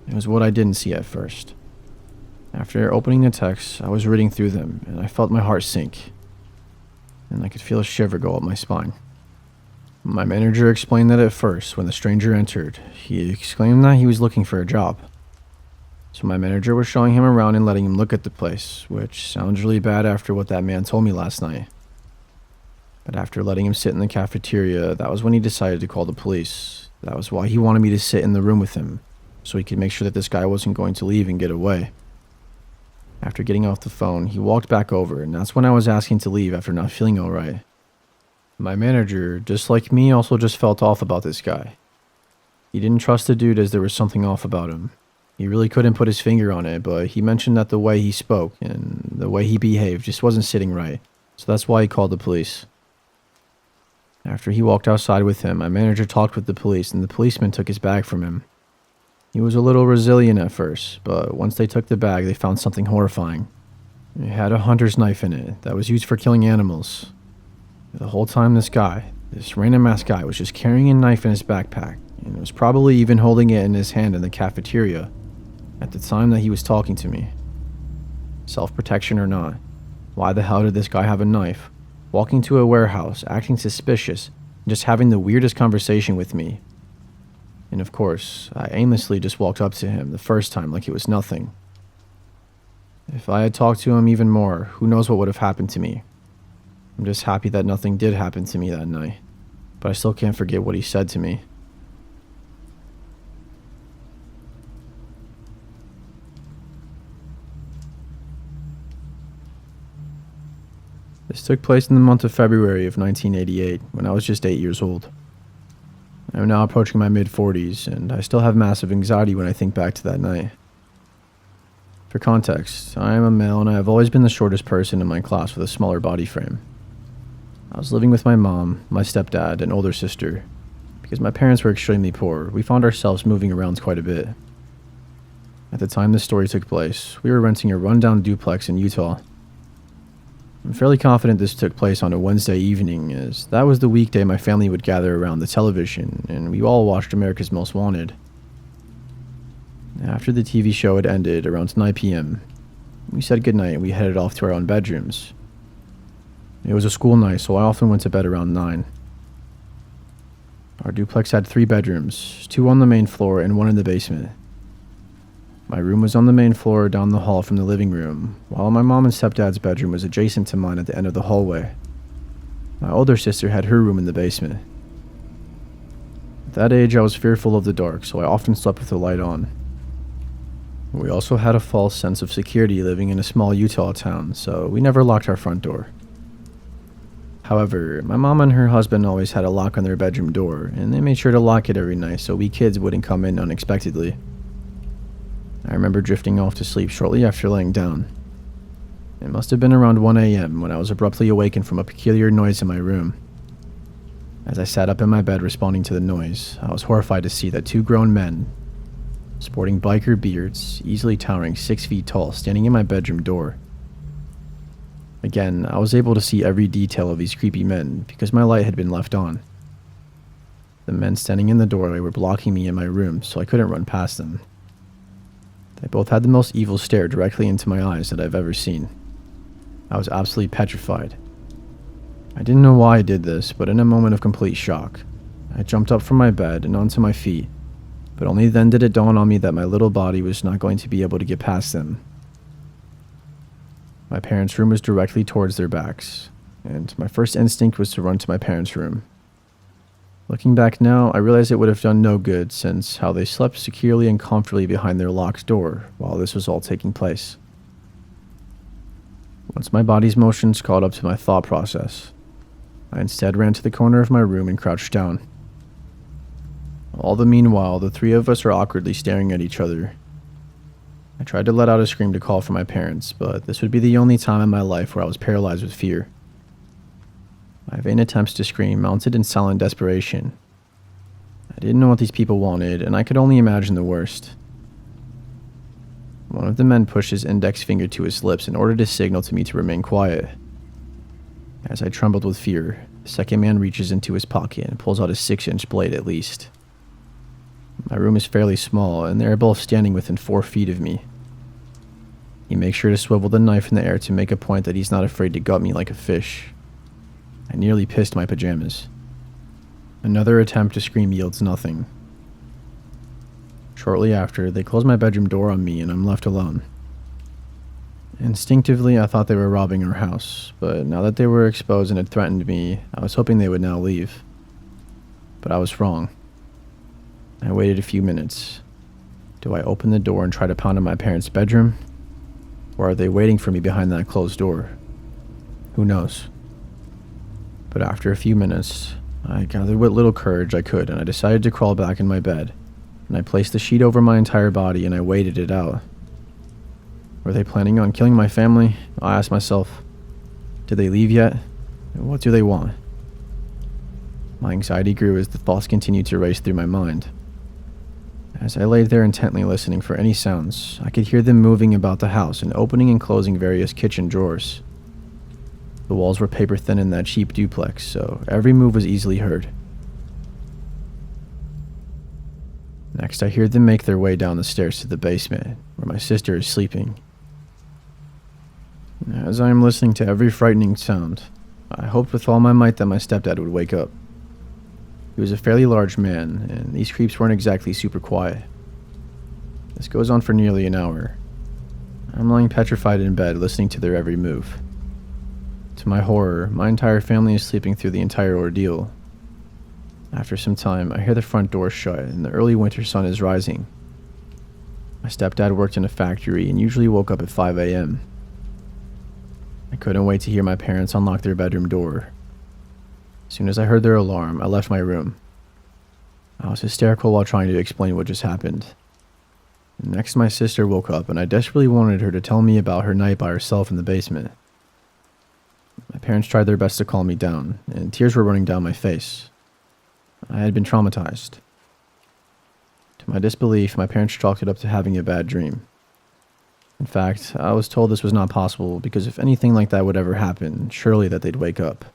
It was what I didn't see at first. After opening the texts, I was reading through them, and I felt my heart sink, and I could feel a shiver go up my spine. My manager explained that at first, when the stranger entered, he exclaimed that he was looking for a job. So my manager was showing him around and letting him look at the place, which sounds really bad after what that man told me last night. But after letting him sit in the cafeteria, that was when he decided to call the police. That was why he wanted me to sit in the room with him, so he could make sure that this guy wasn't going to leave and get away. After getting off the phone, he walked back over, and that's when I was asking to leave after not feeling alright. My manager, just like me, also just felt off about this guy. He didn't trust the dude as there was something off about him. He really couldn't put his finger on it, but he mentioned that the way he spoke and the way he behaved just wasn't sitting right, so that's why he called the police. After he walked outside with him, my manager talked with the police, and the policeman took his bag from him. He was a little resilient at first, but once they took the bag, they found something horrifying. It had a hunter's knife in it that was used for killing animals. The whole time this random-ass guy, was just carrying a knife in his backpack, and was probably even holding it in his hand in the cafeteria at the time that he was talking to me. Self-protection or not, why the hell did this guy have a knife, walking to a warehouse, acting suspicious, and just having the weirdest conversation with me? And of course, I aimlessly just walked up to him the first time like it was nothing. If I had talked to him even more, who knows what would have happened to me. I'm just happy that nothing did happen to me that night, but I still can't forget what he said to me. This took place in the month of February of 1988, when I was just 8 years old. I am now approaching my mid-40s, and I still have massive anxiety when I think back to that night. For context, I am a male, and I have always been the shortest person in my class with a smaller body frame. I was living with my mom, my stepdad, and older sister. Because my parents were extremely poor, we found ourselves moving around quite a bit. At the time this story took place, we were renting a rundown duplex in Utah. I'm fairly confident this took place on a Wednesday evening, as that was the weekday my family would gather around the television, and we all watched America's Most Wanted. After the TV show had ended around 9 p.m., we said goodnight and we headed off to our own bedrooms. It was a school night, so I often went to bed around 9. Our duplex had 3 bedrooms, 2 on the main floor and 1 in the basement. My room was on the main floor down the hall from the living room, while my mom and stepdad's bedroom was adjacent to mine at the end of the hallway. My older sister had her room in the basement. At that age, I was fearful of the dark, so I often slept with the light on. We also had a false sense of security living in a small Utah town, so we never locked our front door. However, my mom and her husband always had a lock on their bedroom door, and they made sure to lock it every night so we kids wouldn't come in unexpectedly. I remember drifting off to sleep shortly after laying down. It must have been around 1 a.m. when I was abruptly awakened from a peculiar noise in my room. As I sat up in my bed responding to the noise, I was horrified to see that 2 grown men, sporting biker beards, easily towering 6 feet tall, standing in my bedroom door. Again, I was able to see every detail of these creepy men because my light had been left on. The men standing in the doorway were blocking me in my room, so I couldn't run past them. They both had the most evil stare directly into my eyes that I've ever seen. I was absolutely petrified. I didn't know why I did this, but in a moment of complete shock, I jumped up from my bed and onto my feet, but only then did it dawn on me that my little body was not going to be able to get past them. My parents' room was directly towards their backs, and my first instinct was to run to my parents' room. Looking back now, I realize it would have done no good since how they slept securely and comfortably behind their locked door while this was all taking place. Once my body's motions caught up to my thought process, I instead ran to the corner of my room and crouched down. All the meanwhile, the three of us are awkwardly staring at each other. I tried to let out a scream to call for my parents, but this would be the only time in my life where I was paralyzed with fear. My vain attempts to scream mounted in silent desperation. I didn't know what these people wanted, and I could only imagine the worst. One of the men pushed his index finger to his lips in order to signal to me to remain quiet. As I trembled with fear, the second man reaches into his pocket and pulls out a 6-inch blade at least. My room is fairly small, and they are both standing within 4 feet of me. He makes sure to swivel the knife in the air to make a point that he's not afraid to gut me like a fish. I nearly pissed my pajamas. Another attempt to scream yields nothing. Shortly after, they close my bedroom door on me and I'm left alone. Instinctively, I thought they were robbing our house, but now that they were exposed and had threatened me, I was hoping they would now leave. But I was wrong. I waited a few minutes. Do I open the door and try to pound on my parents' bedroom? Or are they waiting for me behind that closed door? Who knows? But after a few minutes, I gathered what little courage I could and I decided to crawl back in my bed, and I placed the sheet over my entire body and I waited it out. Were they planning on killing my family? I asked myself. Did they leave yet? What do they want? My anxiety grew as the thoughts continued to race through my mind. As I laid there intently listening for any sounds, I could hear them moving about the house and opening and closing various kitchen drawers. The walls were paper thin in that cheap duplex, so every move was easily heard. Next, I hear them make their way down the stairs to the basement, where my sister is sleeping. As I am listening to every frightening sound, I hoped with all my might that my stepdad would wake up. He was a fairly large man, and these creeps weren't exactly super quiet. This goes on for nearly an hour. I'm lying petrified in bed, listening to their every move. To my horror, my entire family is sleeping through the entire ordeal. After some time, I hear the front door shut and the early winter sun is rising. My stepdad worked in a factory and usually woke up at 5 a.m. I couldn't wait to hear my parents unlock their bedroom door. As soon as I heard their alarm, I left my room. I was hysterical while trying to explain what just happened. Next, my sister woke up and I desperately wanted her to tell me about her night by herself in the basement. My parents tried their best to calm me down, and tears were running down my face. I had been traumatized. To my disbelief, my parents chalked it up to having a bad dream. In fact, I was told this was not possible because if anything like that would ever happen, surely that they'd wake up.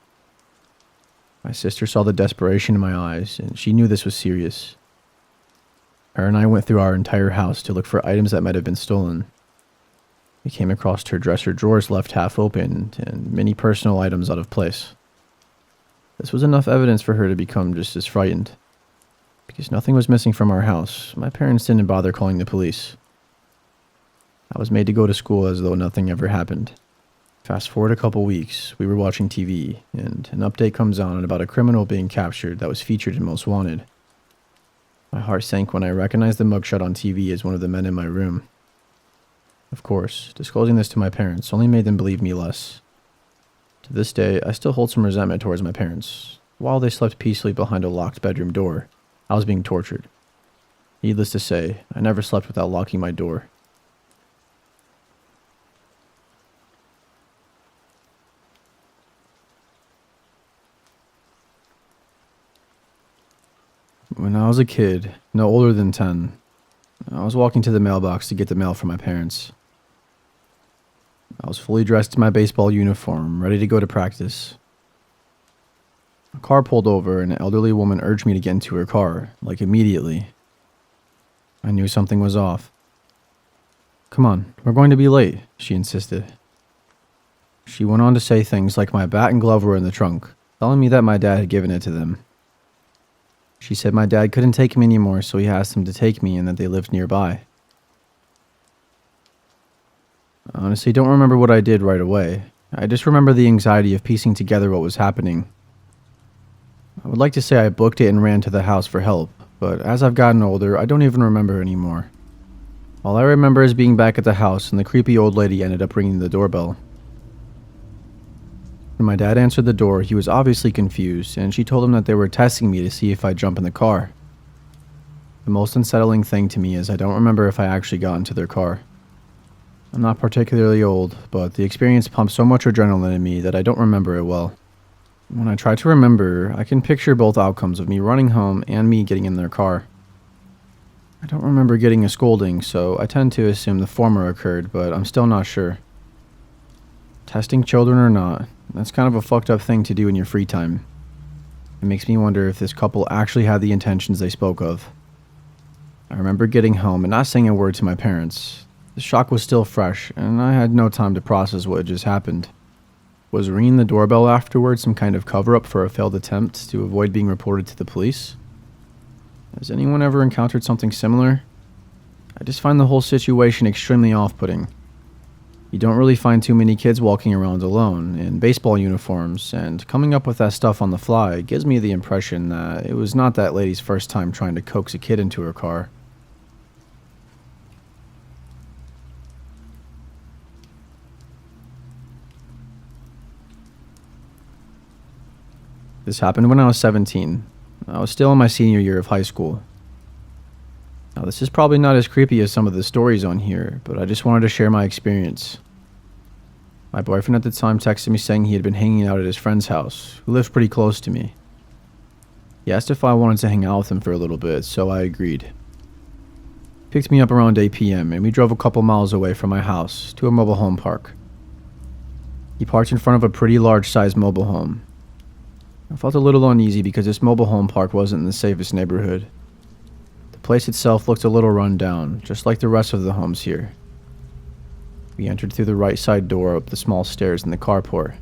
My sister saw the desperation in my eyes, and she knew this was serious. Her and I went through our entire house to look for items that might have been stolen. We came across her dresser drawers left half open and many personal items out of place. This was enough evidence for her to become just as frightened. Because nothing was missing from our house, my parents didn't bother calling the police. I was made to go to school as though nothing ever happened. Fast forward a couple weeks, we were watching TV, and an update comes on about a criminal being captured that was featured in Most Wanted. My heart sank when I recognized the mugshot on TV as one of the men in my room. Of course, disclosing this to my parents only made them believe me less. To this day, I still hold some resentment towards my parents. While they slept peacefully behind a locked bedroom door, I was being tortured. Needless to say, I never slept without locking my door. When I was a kid, no older than 10, I was walking to the mailbox to get the mail from my parents. I was fully dressed in my baseball uniform, ready to go to practice. A car pulled over and an elderly woman urged me to get into her car, like immediately. I knew something was off. "Come on, we're going to be late," she insisted. She went on to say things like my bat and glove were in the trunk, telling me that my dad had given it to them. She said my dad couldn't take him anymore, so he asked him to take me and that they lived nearby. I honestly don't remember what I did right away. I just remember the anxiety of piecing together what was happening. I would like to say I booked it and ran to the house for help, but as I've gotten older, I don't even remember anymore. All I remember is being back at the house and the creepy old lady ended up ringing the doorbell. When my dad answered the door, he was obviously confused, and she told him that they were testing me to see if I'd jump in the car. The most unsettling thing to me is I don't remember if I actually got into their car. I'm not particularly old, but the experience pumped so much adrenaline in me that I don't remember it well. When I try to remember, I can picture both outcomes of me running home and me getting in their car. I don't remember getting a scolding, so I tend to assume the former occurred, but I'm still not sure. Testing children or not, that's kind of a fucked up thing to do in your free time. It makes me wonder if this couple actually had the intentions they spoke of. I remember getting home and not saying a word to my parents. The shock was still fresh, and I had no time to process what had just happened. Was ringing the doorbell afterwards some kind of cover-up for a failed attempt to avoid being reported to the police? Has anyone ever encountered something similar? I just find the whole situation extremely off-putting. You don't really find too many kids walking around alone, in baseball uniforms, and coming up with that stuff on the fly gives me the impression that it was not that lady's first time trying to coax a kid into her car. This happened when I was 17. I was still in my senior year of high school. Now, this is probably not as creepy as some of the stories on here, but I just wanted to share my experience. My boyfriend at the time texted me saying he had been hanging out at his friend's house, who lived pretty close to me. He asked if I wanted to hang out with him for a little bit, so I agreed. He picked me up around 8 p.m. and we drove a couple miles away from my house to a mobile home park. He parked in front of a pretty large-sized mobile home. I felt a little uneasy because this mobile home park wasn't in the safest neighborhood. The place itself looked a little run down, just like the rest of the homes here. We entered through the right side door up the small stairs in the carport.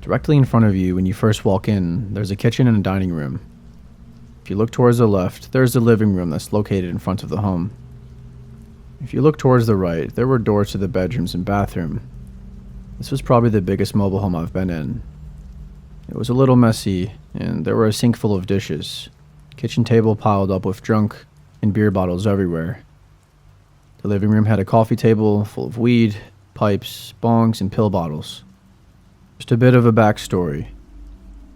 Directly in front of you when you first walk in, there's a kitchen and a dining room. If you look towards the left, there's the living room that's located in front of the home. If you look towards the right, there were doors to the bedrooms and bathroom. This was probably the biggest mobile home I've been in. It was a little messy, and there were a sink full of dishes, kitchen table piled up with junk, and beer bottles everywhere. The living room had a coffee table full of weed, pipes, bongs, and pill bottles. Just a bit of a backstory.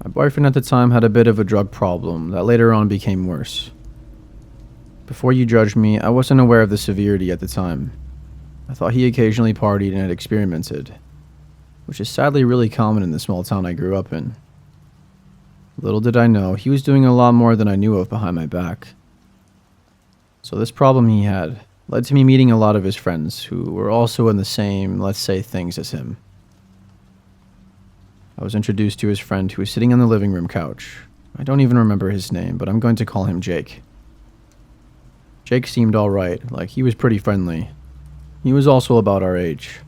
My boyfriend at the time had a bit of a drug problem that later on became worse. Before you judge me, I wasn't aware of the severity at the time. I thought he occasionally partied and had experimented, which is sadly really common in the small town I grew up in. Little did I know, he was doing a lot more than I knew of behind my back. So this problem he had led to me meeting a lot of his friends who were also in the same, let's say, things as him. I was introduced to his friend who was sitting on the living room couch. I don't even remember his name, but I'm going to call him Jake. Jake seemed alright, like he was pretty friendly. He was also about our age.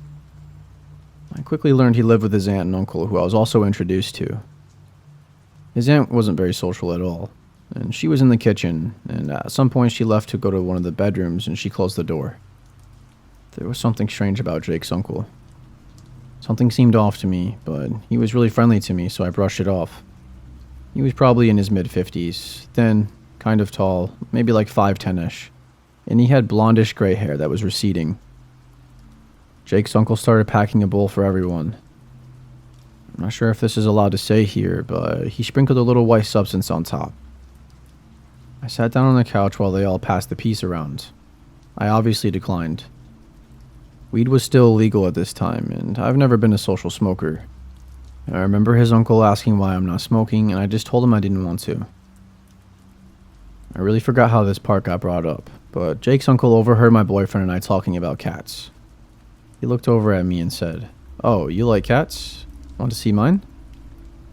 I quickly learned he lived with his aunt and uncle, who I was also introduced to. His aunt wasn't very social at all, and she was in the kitchen, and at some point she left to go to one of the bedrooms and she closed the door. There was something strange about Jake's uncle. Something seemed off to me, but he was really friendly to me, so I brushed it off. He was probably in his mid-50s, thin, kind of tall, maybe like 5'10"-ish, and he had blondish gray hair that was receding. Jake's uncle started packing a bowl for everyone. I'm not sure if this is allowed to say here, but he sprinkled a little white substance on top. I sat down on the couch while they all passed the piece around. I obviously declined. Weed was still illegal at this time, and I've never been a social smoker. I remember his uncle asking why I'm not smoking, and I just told him I didn't want to. I really forgot how this part got brought up, but Jake's uncle overheard my boyfriend and I talking about cats. He looked over at me and said, "Oh, you like cats? Want to see mine?"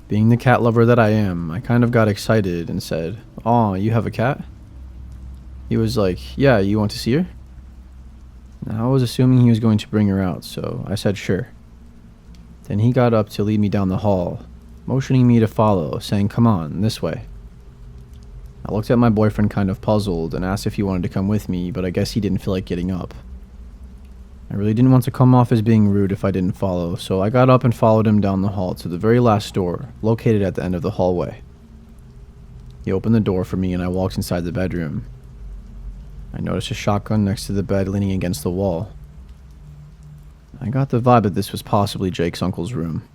Being the cat lover that I am, I kind of got excited and said, "Aw, you have a cat?" He was like, "Yeah, you want to see her?" Now, I was assuming he was going to bring her out, so I said sure. Then he got up to lead me down the hall, motioning me to follow, saying, "Come on, this way." I looked at my boyfriend kind of puzzled and asked if he wanted to come with me, but I guess he didn't feel like getting up. I really didn't want to come off as being rude if I didn't follow, so I got up and followed him down the hall to the very last door, located at the end of the hallway. He opened the door for me and I walked inside the bedroom. I noticed a shotgun next to the bed leaning against the wall. I got the vibe that this was possibly Jake's uncle's room.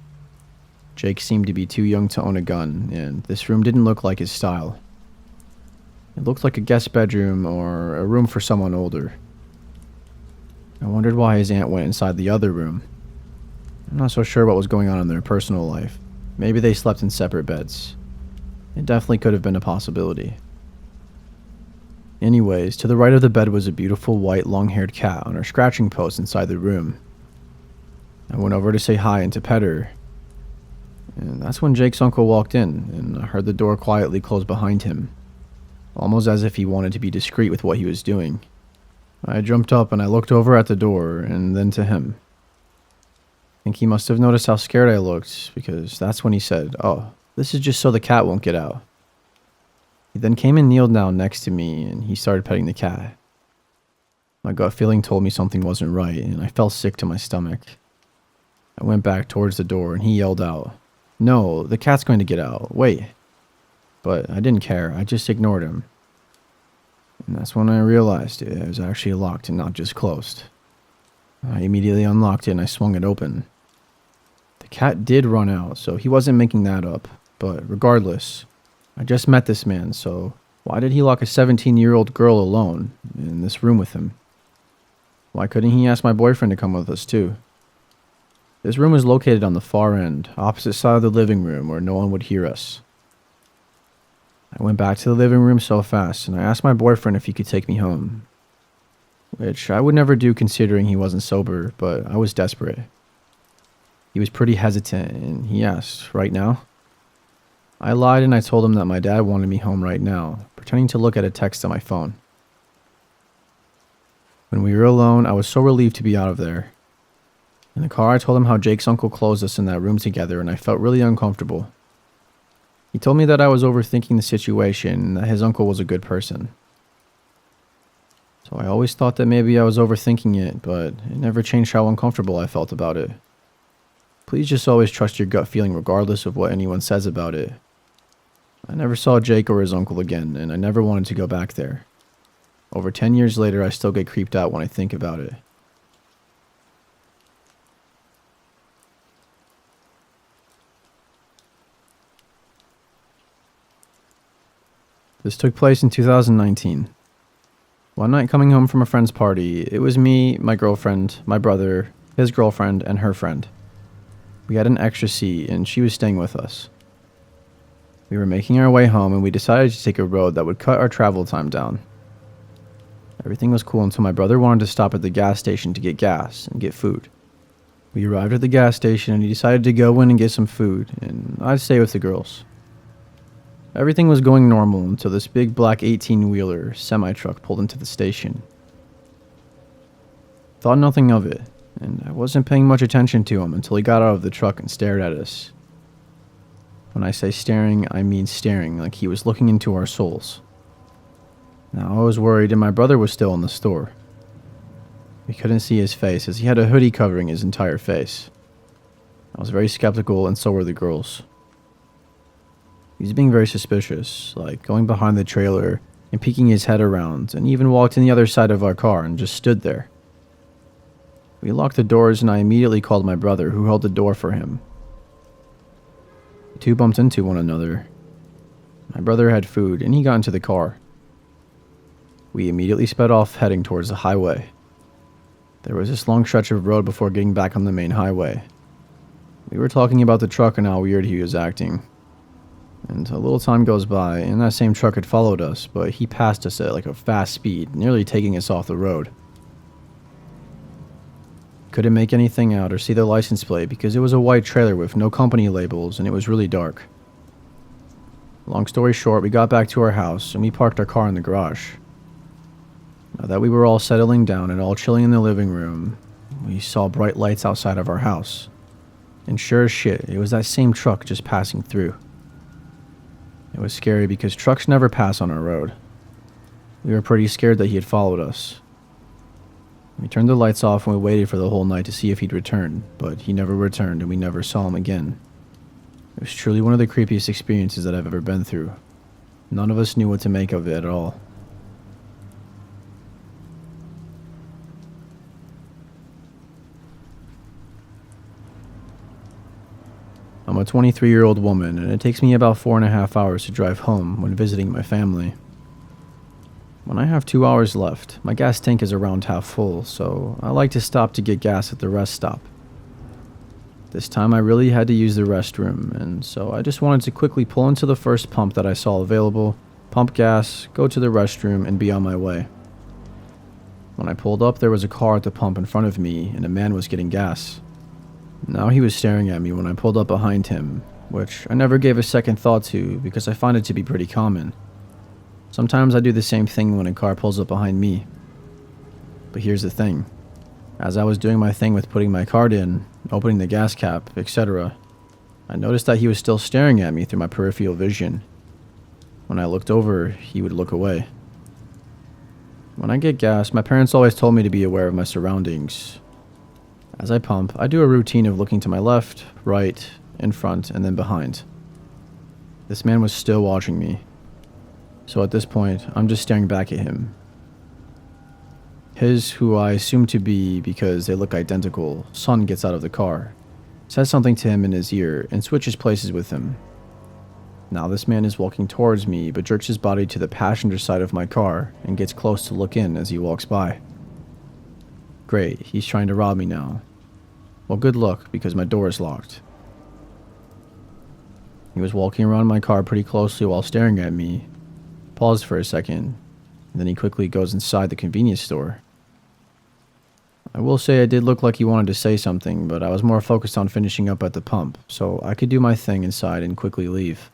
Jake seemed to be too young to own a gun, and this room didn't look like his style. It looked like a guest bedroom or a room for someone older. I wondered why his aunt went inside the other room. I'm not so sure what was going on in their personal life. Maybe they slept in separate beds. It definitely could have been a possibility. Anyways, to the right of the bed was a beautiful white long-haired cat on her scratching post inside the room. I went over to say hi and to pet her. And that's when Jake's uncle walked in, and I heard the door quietly close behind him, almost as if he wanted to be discreet with what he was doing. I jumped up and I looked over at the door and then to him. I think he must have noticed how scared I looked, because that's when he said, "Oh, this is just so the cat won't get out." He then came and kneeled down next to me and he started petting the cat. My gut feeling told me something wasn't right and I felt sick to my stomach. I went back towards the door and he yelled out, "No, the cat's going to get out, wait." But I didn't care, I just ignored him. And that's when I realized it was actually locked and not just closed. I immediately unlocked it and I swung it open. The cat did run out, so he wasn't making that up, but regardless, I just met this man, so why did he lock a 17-year-old girl alone in this room with him? Why couldn't he ask my boyfriend to come with us too? This room was located on the far end, opposite side of the living room where no one would hear us. I went back to the living room so fast and I asked my boyfriend if he could take me home, which I would never do considering he wasn't sober, but I was desperate. He was pretty hesitant and he asked, "Right now?" I lied and I told him that my dad wanted me home right now, pretending to look at a text on my phone. When we were alone, I was so relieved to be out of there. In the car, I told him how Jake's uncle closed us in that room together and I felt really uncomfortable. He told me that I was overthinking the situation and that his uncle was a good person. So I always thought that maybe I was overthinking it, but it never changed how uncomfortable I felt about it. Please just always trust your gut feeling regardless of what anyone says about it. I never saw Jake or his uncle again, and I never wanted to go back there. Over 10 years later, I still get creeped out when I think about it. This took place in 2019. One night coming home from a friend's party, it was me, my girlfriend, my brother, his girlfriend, and her friend. We had an extra seat and she was staying with us. We were making our way home and we decided to take a road that would cut our travel time down. Everything was cool until my brother wanted to stop at the gas station to get gas and get food. We arrived at the gas station and he decided to go in and get some food, and I'd stay with the girls. Everything was going normal until this big black 18-wheeler semi-truck pulled into the station. Thought nothing of it, and I wasn't paying much attention to him until he got out of the truck and stared at us. When I say staring, I mean staring, like he was looking into our souls. Now I was worried and my brother was still in the store. We couldn't see his face as he had a hoodie covering his entire face. I was very skeptical and so were the girls. He was being very suspicious, like going behind the trailer and peeking his head around, and even walked in the other side of our car and just stood there. We locked the doors and I immediately called my brother, who held the door for him. The two bumped into one another. My brother had food and he got into the car. We immediately sped off heading towards the highway. There was this long stretch of road before getting back on the main highway. We were talking about the truck and how weird he was acting. And a little time goes by, and that same truck had followed us, but he passed us at like a fast speed, nearly taking us off the road. Couldn't make anything out or see the license plate because it was a white trailer with no company labels and it was really dark. Long story short, we got back to our house and we parked our car in the garage. Now that we were all settling down and all chilling in the living room, we saw bright lights outside of our house. And sure as shit, it was that same truck just passing through. It was scary because trucks never pass on our road. We were pretty scared that he had followed us. We turned the lights off and we waited for the whole night to see if he'd return, but he never returned and we never saw him again. It was truly one of the creepiest experiences that I've ever been through. None of us knew what to make of it at all. I'm a 23-year-old woman, and it takes me about 4.5 hours to drive home when visiting my family. When I have 2 hours left, my gas tank is around half full, so I like to stop to get gas at the rest stop. This time I really had to use the restroom, and so I just wanted to quickly pull into the first pump that I saw available, pump gas, go to the restroom, and be on my way. When I pulled up, there was a car at the pump in front of me, and a man was getting gas. Now he was staring at me when I pulled up behind him, which I never gave a second thought to because I find it to be pretty common. Sometimes I do the same thing when a car pulls up behind me. But here's the thing. As I was doing my thing with putting my card in, opening the gas cap, etc., I noticed that he was still staring at me through my peripheral vision. When I looked over, he would look away. When I get gas, my parents always told me to be aware of my surroundings. As I pump, I do a routine of looking to my left, right, in front, and then behind. This man was still watching me. So at this point, I'm just staring back at him. His, who I assume to be because they look identical, son gets out of the car, says something to him in his ear, and switches places with him. Now this man is walking towards me, but jerks his body to the passenger side of my car and gets close to look in as he walks by. Great, he's trying to rob me now. Well, good luck, because my door is locked. He was walking around my car pretty closely while staring at me, paused for a second, and then he quickly goes inside the convenience store. I will say I did look like he wanted to say something, but I was more focused on finishing up at the pump, so I could do my thing inside and quickly leave.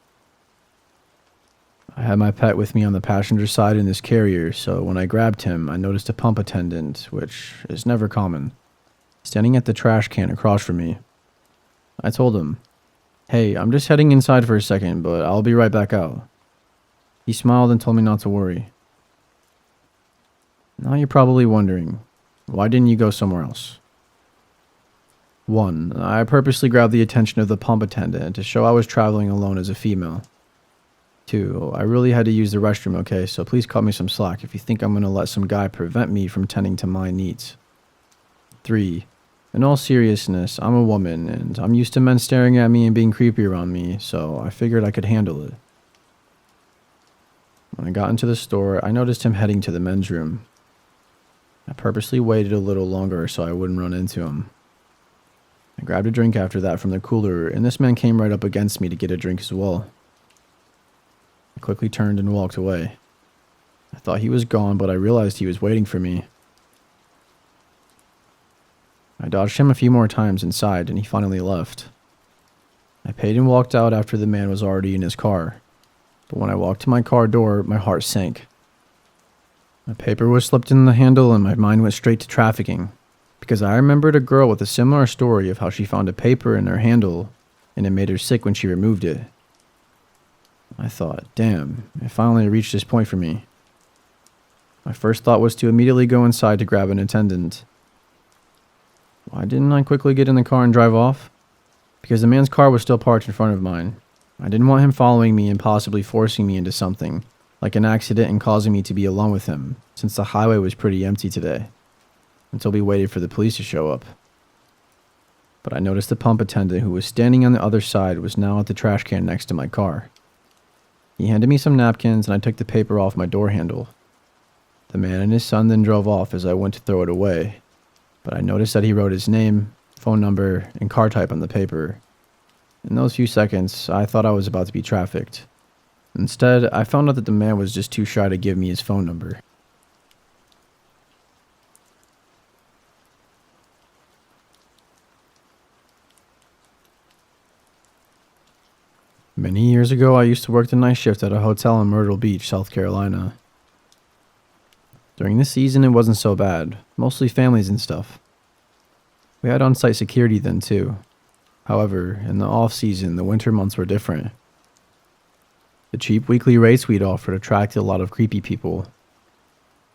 I had my pet with me on the passenger side in this carrier, so when I grabbed him, I noticed a pump attendant, which is never common, standing at the trash can across from me. I told him, "Hey, I'm just heading inside for a second, but I'll be right back out." He smiled and told me not to worry. Now you're probably wondering, why didn't you go somewhere else? 1. I purposely grabbed the attention of the pump attendant to show I was traveling alone as a female. 2. I really had to use the restroom, okay, so please cut me some slack if you think I'm going to let some guy prevent me from tending to my needs. 3. In all seriousness, I'm a woman, and I'm used to men staring at me and being creepy around me, so I figured I could handle it. When I got into the store, I noticed him heading to the men's room. I purposely waited a little longer so I wouldn't run into him. I grabbed a drink after that from the cooler, and this man came right up against me to get a drink as well. I quickly turned and walked away. I thought he was gone, but I realized he was waiting for me. I dodged him a few more times inside, and he finally left. I paid and walked out after the man was already in his car. But when I walked to my car door, my heart sank. My paper was slipped in the handle and my mind went straight to trafficking, because I remembered a girl with a similar story of how she found a paper in her handle and it made her sick when she removed it. I thought, damn, it finally reached this point for me. My first thought was to immediately go inside to grab an attendant. Why didn't I quickly get in the car and drive off? Because the man's car was still parked in front of mine. I didn't want him following me and possibly forcing me into something, like an accident and causing me to be alone with him, since the highway was pretty empty today, until we waited for the police to show up. But I noticed the pump attendant who was standing on the other side was now at the trash can next to my car. He handed me some napkins and I took the paper off my door handle. The man and his son then drove off as I went to throw it away, but I noticed that he wrote his name, phone number, and car type on the paper. In those few seconds, I thought I was about to be trafficked. Instead, I found out that the man was just too shy to give me his phone number. Many years ago, I used to work the night shift at a hotel in Myrtle Beach, South Carolina. During the season, it wasn't so bad, mostly families and stuff. We had on-site security then too. However, in the off-season, the winter months were different. The cheap weekly rates we'd offered attracted a lot of creepy people.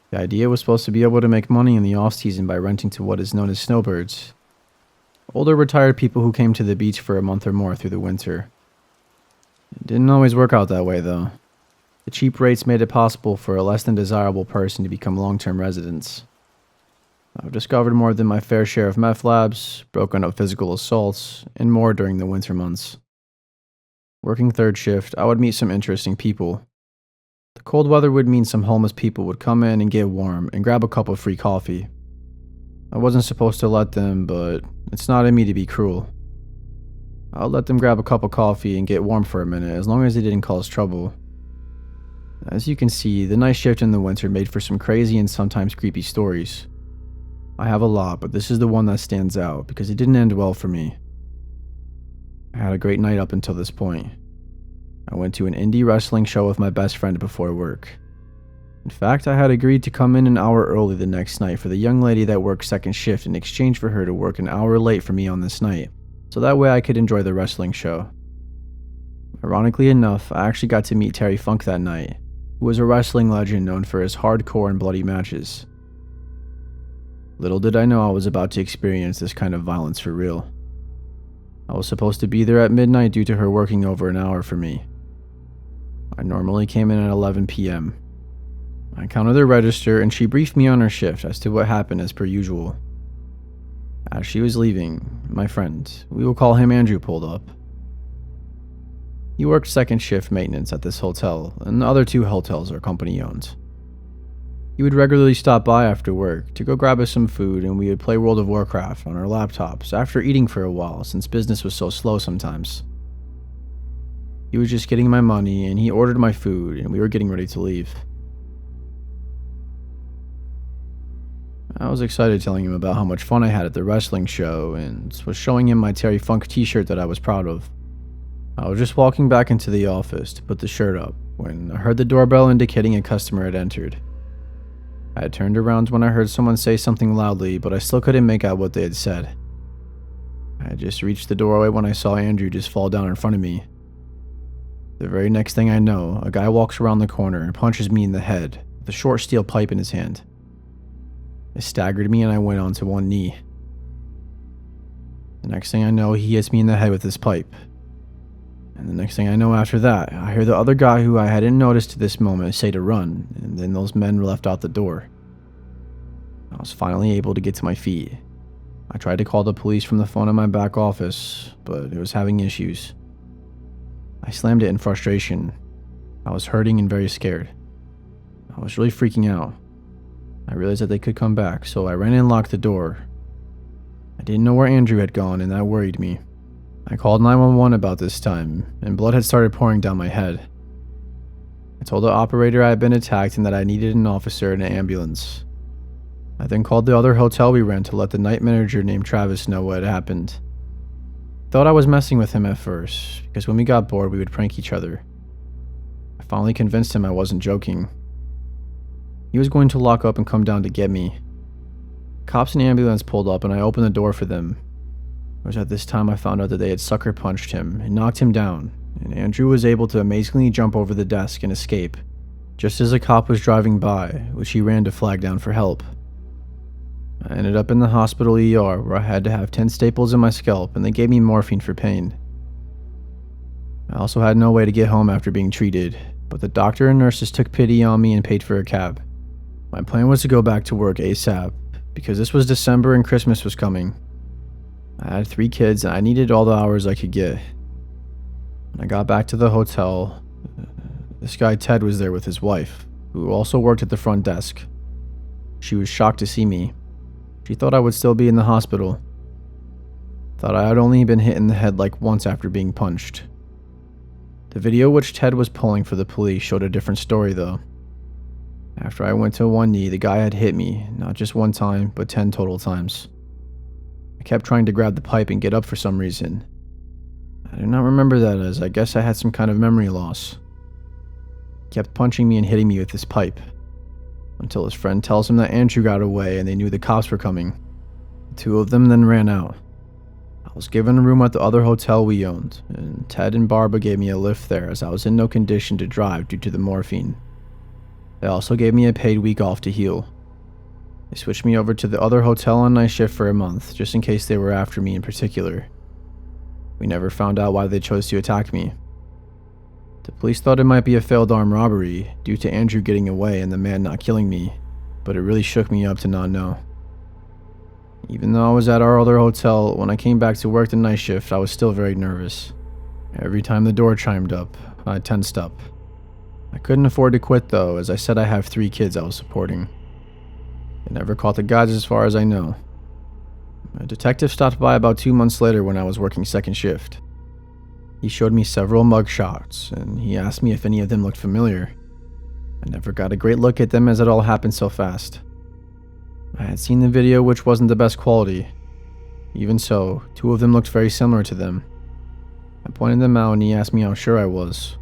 The idea was supposed to be able to make money in the off-season by renting to what is known as snowbirds. Older retired people who came to the beach for a month or more through the winter. It didn't always work out that way, though. The cheap rates made it possible for a less than desirable person to become long-term residents. I've discovered more than my fair share of meth labs, broken up physical assaults, and more during the winter months. Working third shift, I would meet some interesting people. The cold weather would mean some homeless people would come in and get warm and grab a cup of free coffee. I wasn't supposed to let them, but it's not in me to be cruel. I'll let them grab a cup of coffee and get warm for a minute, as long as they didn't cause trouble. As you can see, the night shift in the winter made for some crazy and sometimes creepy stories. I have a lot, but this is the one that stands out because it didn't end well for me. I had a great night up until this point. I went to an indie wrestling show with my best friend before work. In fact, I had agreed to come in an hour early the next night for the young lady that worked second shift in exchange for her to work an hour late for me on this night, so that way I could enjoy the wrestling show. Ironically enough, I actually got to meet Terry Funk that night, who was a wrestling legend known for his hardcore and bloody matches. Little did I know I was about to experience this kind of violence for real. I was supposed to be there at midnight due to her working over an hour for me. I normally came in at 11 p.m. I counted the register and she briefed me on her shift as to what happened as per usual. As she was leaving, my friend, we will call him Andrew, pulled up. He worked second shift maintenance at this hotel, and the other two hotels are company owned. He would regularly stop by after work to go grab us some food, and we would play World of Warcraft on our laptops after eating for a while since business was so slow sometimes. He was just getting my money and he ordered my food and we were getting ready to leave. I was excited telling him about how much fun I had at the wrestling show and was showing him my Terry Funk t-shirt that I was proud of. I was just walking back into the office to put the shirt up when I heard the doorbell indicating a customer had entered. I had turned around when I heard someone say something loudly, but I still couldn't make out what they had said. I had just reached the doorway when I saw Andrew just fall down in front of me. The very next thing I know, a guy walks around the corner and punches me in the head with a short steel pipe in his hand. It staggered me and I went onto one knee. The next thing I know, he hits me in the head with his pipe. And the next thing I know after that, I hear the other guy who I hadn't noticed to this moment say to run, and then those men left out the door. I was finally able to get to my feet. I tried to call the police from the phone in my back office, but it was having issues. I slammed it in frustration. I was hurting and very scared. I was really freaking out. I realized that they could come back, so I ran and locked the door. I didn't know where Andrew had gone, and that worried me. I called 911 about this time, and blood had started pouring down my head. I told the operator I had been attacked and that I needed an officer and an ambulance. I then called the other hotel we ran to let the night manager named Travis know what had happened. I thought I was messing with him at first, because when we got bored we would prank each other. I finally convinced him I wasn't joking. He was going to lock up and come down to get me. Cops and ambulance pulled up and I opened the door for them. It was at this time I found out that they had sucker punched him and knocked him down, and Andrew was able to amazingly jump over the desk and escape, just as a cop was driving by, which he ran to flag down for help. I ended up in the hospital ER where I had to have 10 staples in my scalp and they gave me morphine for pain. I also had no way to get home after being treated, but the doctor and nurses took pity on me and paid for a cab. My plan was to go back to work ASAP, because this was December and Christmas was coming. I had 3 kids and I needed all the hours I could get. When I got back to the hotel, this guy Ted was there with his wife, who also worked at the front desk. She was shocked to see me. She thought I would still be in the hospital. Thought I had only been hit in the head like once after being punched. The video which Ted was pulling for the police showed a different story though. After I went to one knee, the guy had hit me, not just one time, but 10 total times. I kept trying to grab the pipe and get up for some reason. I do not remember that, as I guess I had some kind of memory loss. He kept punching me and hitting me with this pipe, until his friend tells him that Andrew got away and they knew the cops were coming. The 2 of them then ran out. I was given a room at the other hotel we owned, and Ted and Barbara gave me a lift there as I was in no condition to drive due to the morphine. They also gave me a paid week off to heal. They switched me over to the other hotel on night shift for a month, just in case they were after me in particular. We never found out why they chose to attack me. The police thought it might be a failed armed robbery due to Andrew getting away and the man not killing me, but it really shook me up to not know. Even though I was at our other hotel, when I came back to work the night shift, I was still very nervous. Every time the door chimed up, I tensed up. I couldn't afford to quit though, as I said I have 3 kids I was supporting. They never caught the guys as far as I know. A detective stopped by about 2 months later when I was working second shift. He showed me several mug shots, and he asked me if any of them looked familiar. I never got a great look at them as it all happened so fast. I had seen the video, which wasn't the best quality. Even so, 2 of them looked very similar to them. I pointed them out and he asked me how sure I was.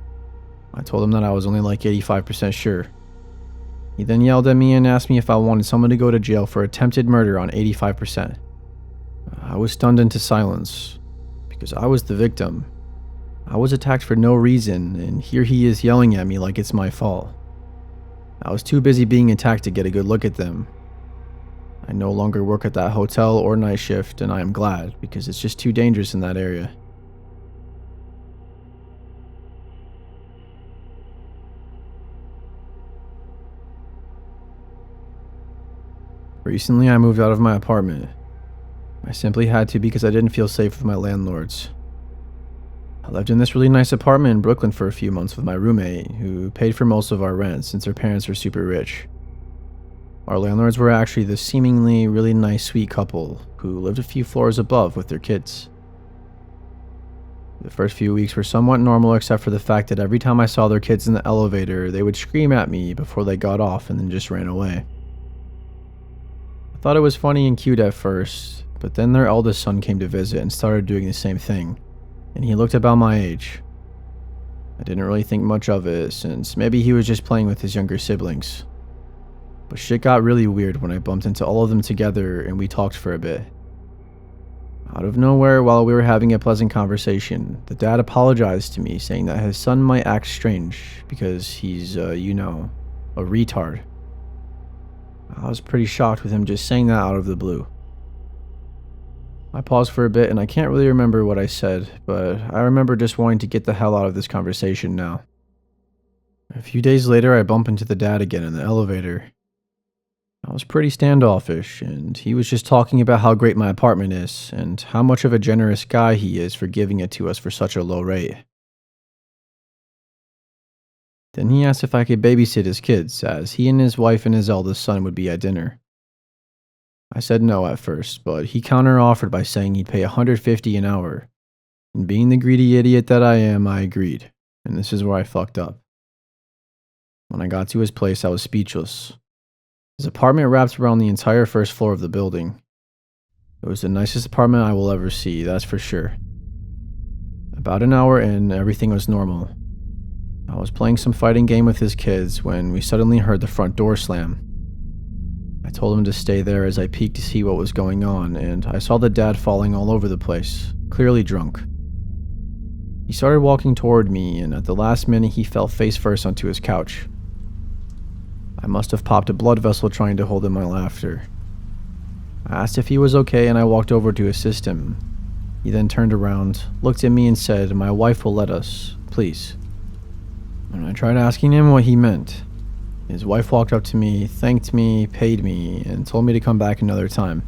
I told him that I was only like 85% sure. He then yelled at me and asked me if I wanted someone to go to jail for attempted murder on 85%. I was stunned into silence, because I was the victim. I was attacked for no reason, and here he is yelling at me like it's my fault. I was too busy being attacked to get a good look at them. I no longer work at that hotel or night shift, and I am glad, because it's just too dangerous in that area. Recently, I moved out of my apartment. I simply had to because I didn't feel safe with my landlords. I lived in this really nice apartment in Brooklyn for a few months with my roommate, who paid for most of our rent since her parents were super rich. Our landlords were actually this seemingly really nice, sweet couple who lived a few floors above with their kids. The first few weeks were somewhat normal except for the fact that every time I saw their kids in the elevator, they would scream at me before they got off and then just ran away. I thought it was funny and cute at first, but then their eldest son came to visit and started doing the same thing, and he looked about my age. I didn't really think much of it, since maybe he was just playing with his younger siblings. But shit got really weird when I bumped into all of them together and we talked for a bit. Out of nowhere, while we were having a pleasant conversation, the dad apologized to me, saying that his son might act strange because he's, a retard. I was pretty shocked with him just saying that out of the blue. I paused for a bit and I can't really remember what I said, but I remember just wanting to get the hell out of this conversation now. A few days later, I bump into the dad again in the elevator. I was pretty standoffish, and he was just talking about how great my apartment is, and how much of a generous guy he is for giving it to us for such a low rate. Then he asked if I could babysit his kids, as he and his wife and his eldest son would be at dinner. I said no at first, but he counter-offered by saying he'd pay $150 an hour. And being the greedy idiot that I am, I agreed, and this is where I fucked up. When I got to his place, I was speechless. His apartment wrapped around the entire first floor of the building. It was the nicest apartment I will ever see, that's for sure. About an hour in, everything was normal. I was playing some fighting game with his kids when we suddenly heard the front door slam. I told him to stay there as I peeked to see what was going on, and I saw the dad falling all over the place, clearly drunk. He started walking toward me, and at the last minute he fell face first onto his couch. I must have popped a blood vessel trying to hold in my laughter. I asked if he was okay and I walked over to assist him. He then turned around, looked at me and said, "My wife will let us, please." When I tried asking him what he meant, his wife walked up to me, thanked me, paid me, and told me to come back another time.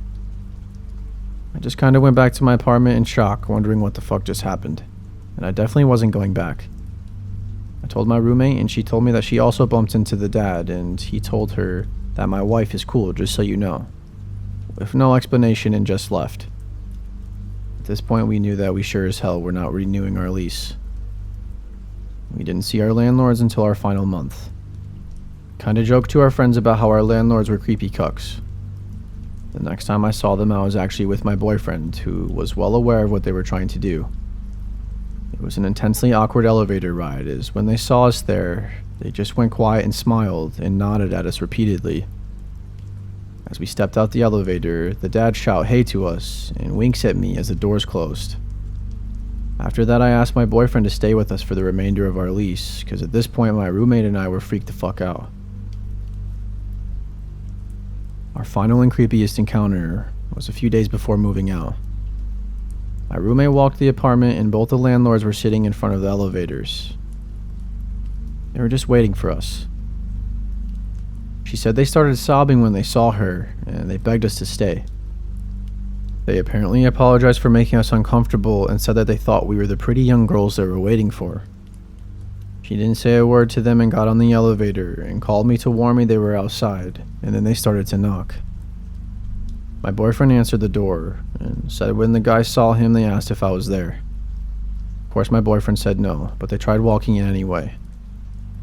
I just kinda went back to my apartment in shock, wondering what the fuck just happened, and I definitely wasn't going back. I told my roommate, and she told me that she also bumped into the dad, and he told her that my wife is cool, just so you know. With no explanation, and just left. At this point, we knew that we sure as hell were not renewing our lease. We didn't see our landlords until our final month. Kinda joked to our friends about how our landlords were creepy cucks. The next time I saw them, I was actually with my boyfriend, who was well aware of what they were trying to do. It was an intensely awkward elevator ride, as when they saw us there, they just went quiet and smiled and nodded at us repeatedly. As we stepped out the elevator, the dad shouted hey to us and winks at me as the doors closed. After that, I asked my boyfriend to stay with us for the remainder of our lease, because at this point my roommate and I were freaked the fuck out. Our final and creepiest encounter was a few days before moving out. My roommate walked the apartment and both the landlords were sitting in front of the elevators. They were just waiting for us. She said they started sobbing when they saw her and they begged us to stay. They apparently apologized for making us uncomfortable and said that they thought we were the pretty young girls they were waiting for. She didn't say a word to them and got on the elevator and called me to warn me they were outside, and then they started to knock. My boyfriend answered the door and said when the guys saw him they asked if I was there. Of course my boyfriend said no, but they tried walking in anyway.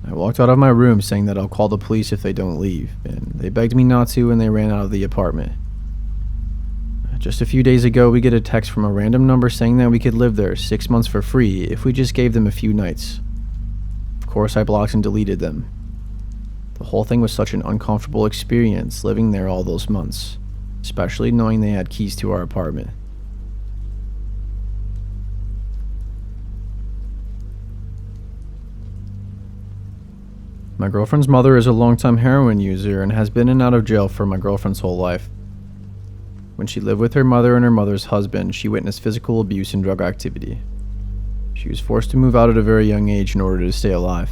I walked out of my room saying that I'll call the police if they don't leave, and they begged me not to and they ran out of the apartment. Just a few days ago, we get a text from a random number saying that we could live there 6 months for free if we just gave them a few nights. Of course, I blocked and deleted them. The whole thing was such an uncomfortable experience living there all those months, especially knowing they had keys to our apartment. My girlfriend's mother is a longtime heroin user and has been in and out of jail for my girlfriend's whole life. When she lived with her mother and her mother's husband, she witnessed physical abuse and drug activity. She was forced to move out at a very young age in order to stay alive.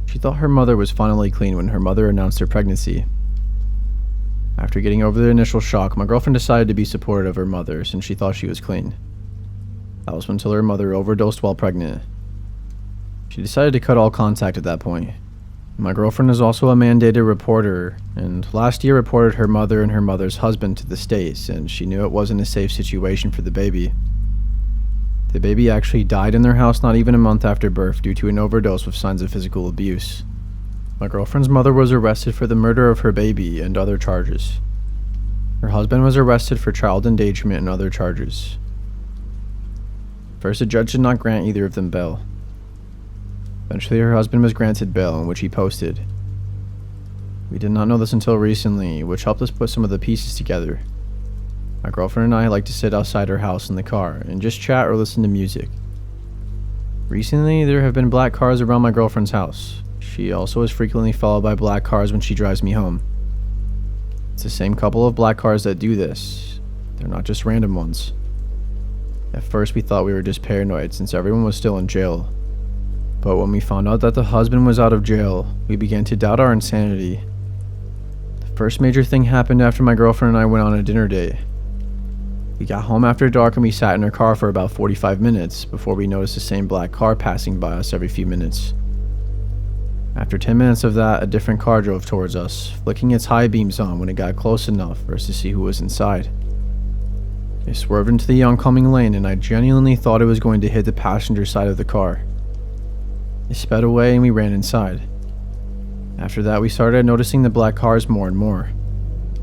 She thought her mother was finally clean when her mother announced her pregnancy. After getting over the initial shock, my girlfriend decided to be supportive of her mother since she thought she was clean. That was until her mother overdosed while pregnant. She decided to cut all contact at that point. My girlfriend is also a mandated reporter, and last year reported her mother and her mother's husband to the state since she knew it wasn't a safe situation for the baby. The baby actually died in their house not even a month after birth due to an overdose with signs of physical abuse. My girlfriend's mother was arrested for the murder of her baby and other charges. Her husband was arrested for child endangerment and other charges. First, the judge did not grant either of them bail. Eventually, her husband was granted bail, in which he posted. We did not know this until recently, which helped us put some of the pieces together. My girlfriend and I like to sit outside her house in the car and just chat or listen to music. Recently, there have been black cars around my girlfriend's house. She also is frequently followed by black cars when she drives me home. It's the same couple of black cars that do this. They're not just random ones. At first, we thought we were just paranoid since everyone was still in jail. But when we found out that the husband was out of jail, we began to doubt our insanity. The first major thing happened after my girlfriend and I went on a dinner date. We got home after dark and we sat in her car for about 45 minutes before we noticed the same black car passing by us every few minutes. After 10 minutes of that, a different car drove towards us, flicking its high beams on when it got close enough for us to see who was inside. It swerved into the oncoming lane and I genuinely thought it was going to hit the passenger side of the car. It sped away and we ran inside. After that, we started noticing the black cars more and more.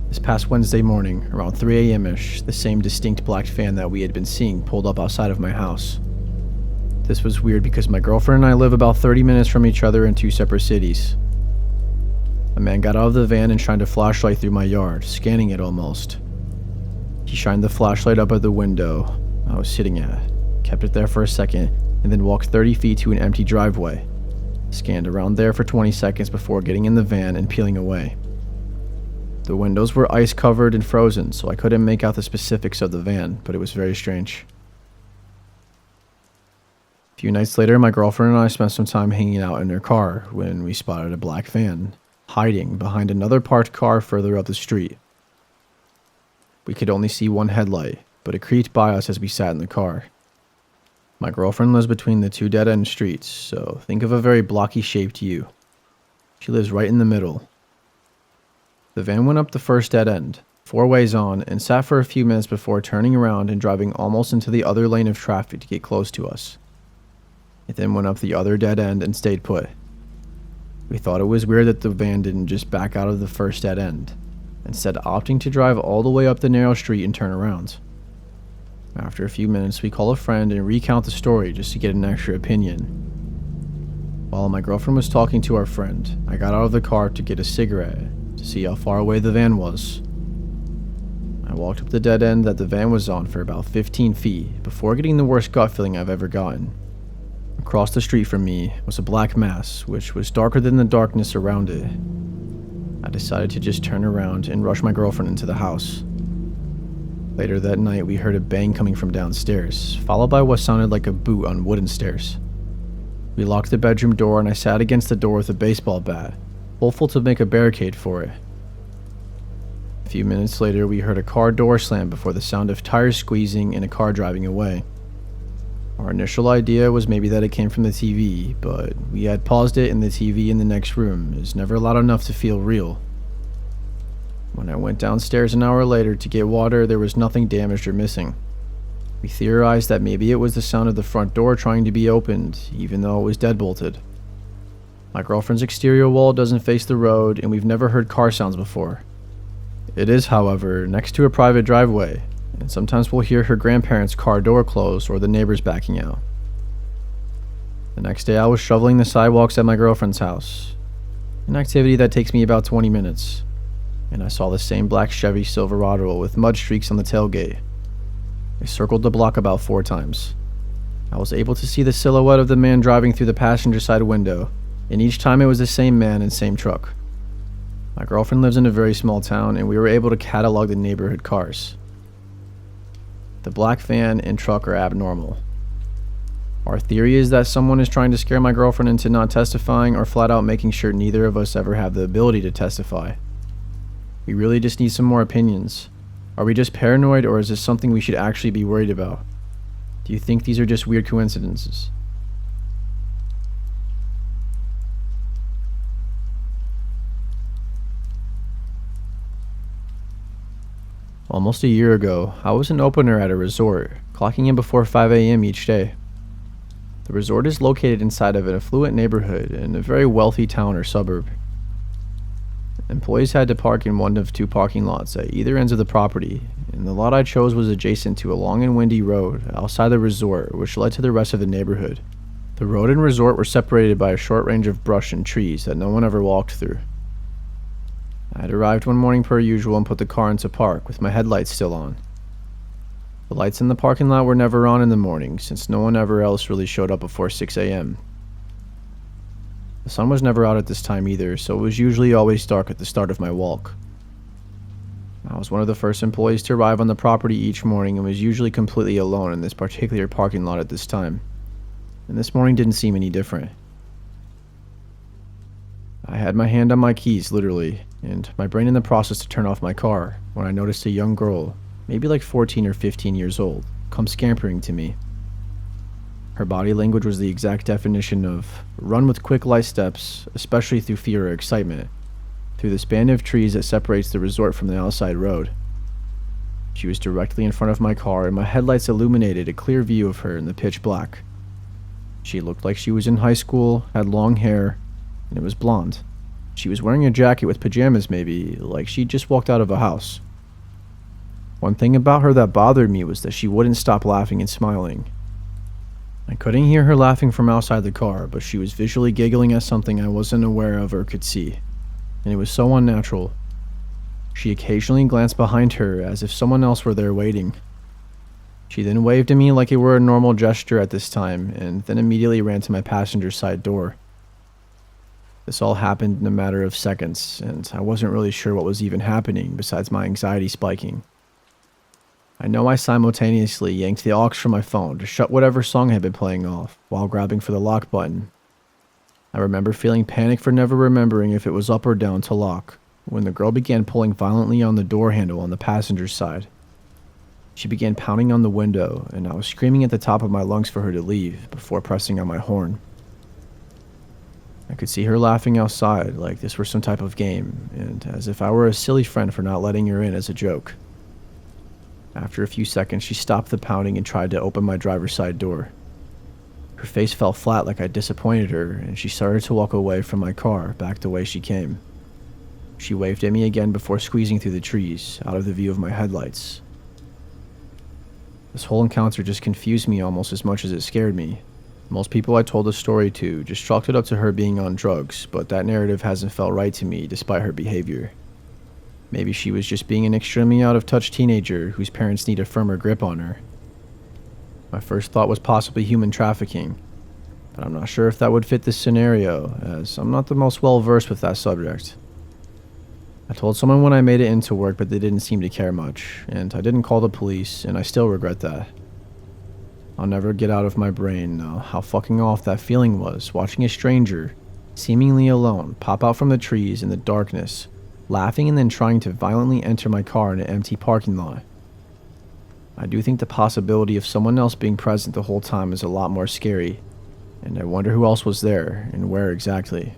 This past Wednesday morning, around 3 a.m.-ish, the same distinct black van that we had been seeing pulled up outside of my house. This was weird because my girlfriend and I live about 30 minutes from each other in two separate cities. A man got out of the van and shined a flashlight through my yard, scanning it almost. He shined the flashlight up at the window I was sitting at, kept it there for a second, and then walked 30 feet to an empty driveway, scanned around there for 20 seconds before getting in the van and peeling away. The windows were ice covered and frozen, so I couldn't make out the specifics of the van, but it was very strange. A few nights later, my girlfriend and I spent some time hanging out in her car when we spotted a black van hiding behind another parked car further up the street. We could only see one headlight, but it creaked by us as we sat in the car. My girlfriend lives between the two dead-end streets, so think of a very blocky-shaped U. She lives right in the middle. The van went up the first dead end, 4 ways on, and sat for a few minutes before turning around and driving almost into the other lane of traffic to get close to us. It then went up the other dead end and stayed put. We thought it was weird that the van didn't just back out of the first dead end, instead opting to drive all the way up the narrow street and turn around. After a few minutes, we call a friend and recount the story just to get an extra opinion. While my girlfriend was talking to our friend, I got out of the car to get a cigarette, to see how far away the van was. I walked up the dead end that the van was on for about 15 feet before getting the worst gut feeling I've ever gotten. Across the street from me was a black mass, which was darker than the darkness around it. I decided to just turn around and rush my girlfriend into the house. Later that night, we heard a bang coming from downstairs, followed by what sounded like a boot on wooden stairs. We locked the bedroom door and I sat against the door with a baseball bat, hopeful to make a barricade for it. A few minutes later, we heard a car door slam before the sound of tires squeezing and a car driving away. Our initial idea was maybe that it came from the TV, but we had paused it and the TV in the next room is never loud enough to feel real. When I went downstairs an hour later to get water, there was nothing damaged or missing. We theorized that maybe it was the sound of the front door trying to be opened, even though it was deadbolted. My girlfriend's exterior wall doesn't face the road, and we've never heard car sounds before. It is, however, next to a private driveway, and sometimes we'll hear her grandparents' car door close or the neighbors backing out. The next day I was shoveling the sidewalks at my girlfriend's house, an activity that takes me about 20 minutes, and I saw the same black Chevy Silverado with mud streaks on the tailgate. I circled the block about 4 times. I was able to see the silhouette of the man driving through the passenger side window, and each time it was the same man and same truck. My girlfriend lives in a very small town, and we were able to catalog the neighborhood cars. The black van and truck are abnormal. Our theory is that someone is trying to scare my girlfriend into not testifying or flat out making sure neither of us ever have the ability to testify. We really just need some more opinions. Are we just paranoid, or is this something we should actually be worried about? Do you think these are just weird coincidences? Almost a year ago, I was an opener at a resort, clocking in before 5 a.m. each day. The resort is located inside of an affluent neighborhood in a very wealthy town or suburb. Employees had to park in one of 2 parking lots at either ends of the property, and the lot I chose was adjacent to a long and windy road outside the resort, which led to the rest of the neighborhood. The road and resort were separated by a short range of brush and trees that no one ever walked through. I had arrived one morning per usual and put the car into park with my headlights still on. The lights in the parking lot were never on in the morning since no one ever else really showed up before 6 a.m. The sun was never out at this time either, so it was usually always dark at the start of my walk. I was one of the first employees to arrive on the property each morning and was usually completely alone in this particular parking lot at this time, and this morning didn't seem any different. I had my hand on my keys, literally, and my brain in the process to turn off my car when I noticed a young girl, maybe like 14 or 15 years old, come scampering to me. Her body language was the exact definition of run with quick light steps, especially through fear or excitement, through the span of trees that separates the resort from the outside road. She was directly in front of my car, and my headlights illuminated a clear view of her in the pitch black. She looked like she was in high school, had long hair, and it was blonde. She was wearing a jacket with pajamas maybe, like she'd just walked out of a house. One thing about her that bothered me was that she wouldn't stop laughing and smiling. I couldn't hear her laughing from outside the car, but she was visually giggling at something I wasn't aware of or could see, and it was so unnatural. She occasionally glanced behind her as if someone else were there waiting. She then waved at me like it were a normal gesture at this time, and then immediately ran to my passenger side door. This all happened in a matter of seconds, and I wasn't really sure what was even happening besides my anxiety spiking. I know I simultaneously yanked the aux from my phone to shut whatever song had been playing off while grabbing for the lock button. I remember feeling panic for never remembering if it was up or down to lock when the girl began pulling violently on the door handle on the passenger's side. She began pounding on the window, and I was screaming at the top of my lungs for her to leave before pressing on my horn. I could see her laughing outside like this were some type of game, and as if I were a silly friend for not letting her in as a joke. After a few seconds, she stopped the pounding and tried to open my driver's side door. Her face fell flat like I disappointed her, and she started to walk away from my car back the way she came. She waved at me again before squeezing through the trees, out of the view of my headlights. This whole encounter just confused me almost as much as it scared me. Most people I told the story to just chalked it up to her being on drugs, but that narrative hasn't felt right to me despite her behavior. Maybe she was just being an extremely out-of-touch teenager whose parents need a firmer grip on her. My first thought was possibly human trafficking, but I'm not sure if that would fit this scenario, as I'm not the most well-versed with that subject. I told someone when I made it into work, but they didn't seem to care much, and I didn't call the police, and I still regret that. I'll never get out of my brain now how fucking off that feeling was, watching a stranger, seemingly alone, pop out from the trees in the darkness, laughing and then trying to violently enter my car in an empty parking lot. I do think the possibility of someone else being present the whole time is a lot more scary, and I wonder who else was there and where exactly.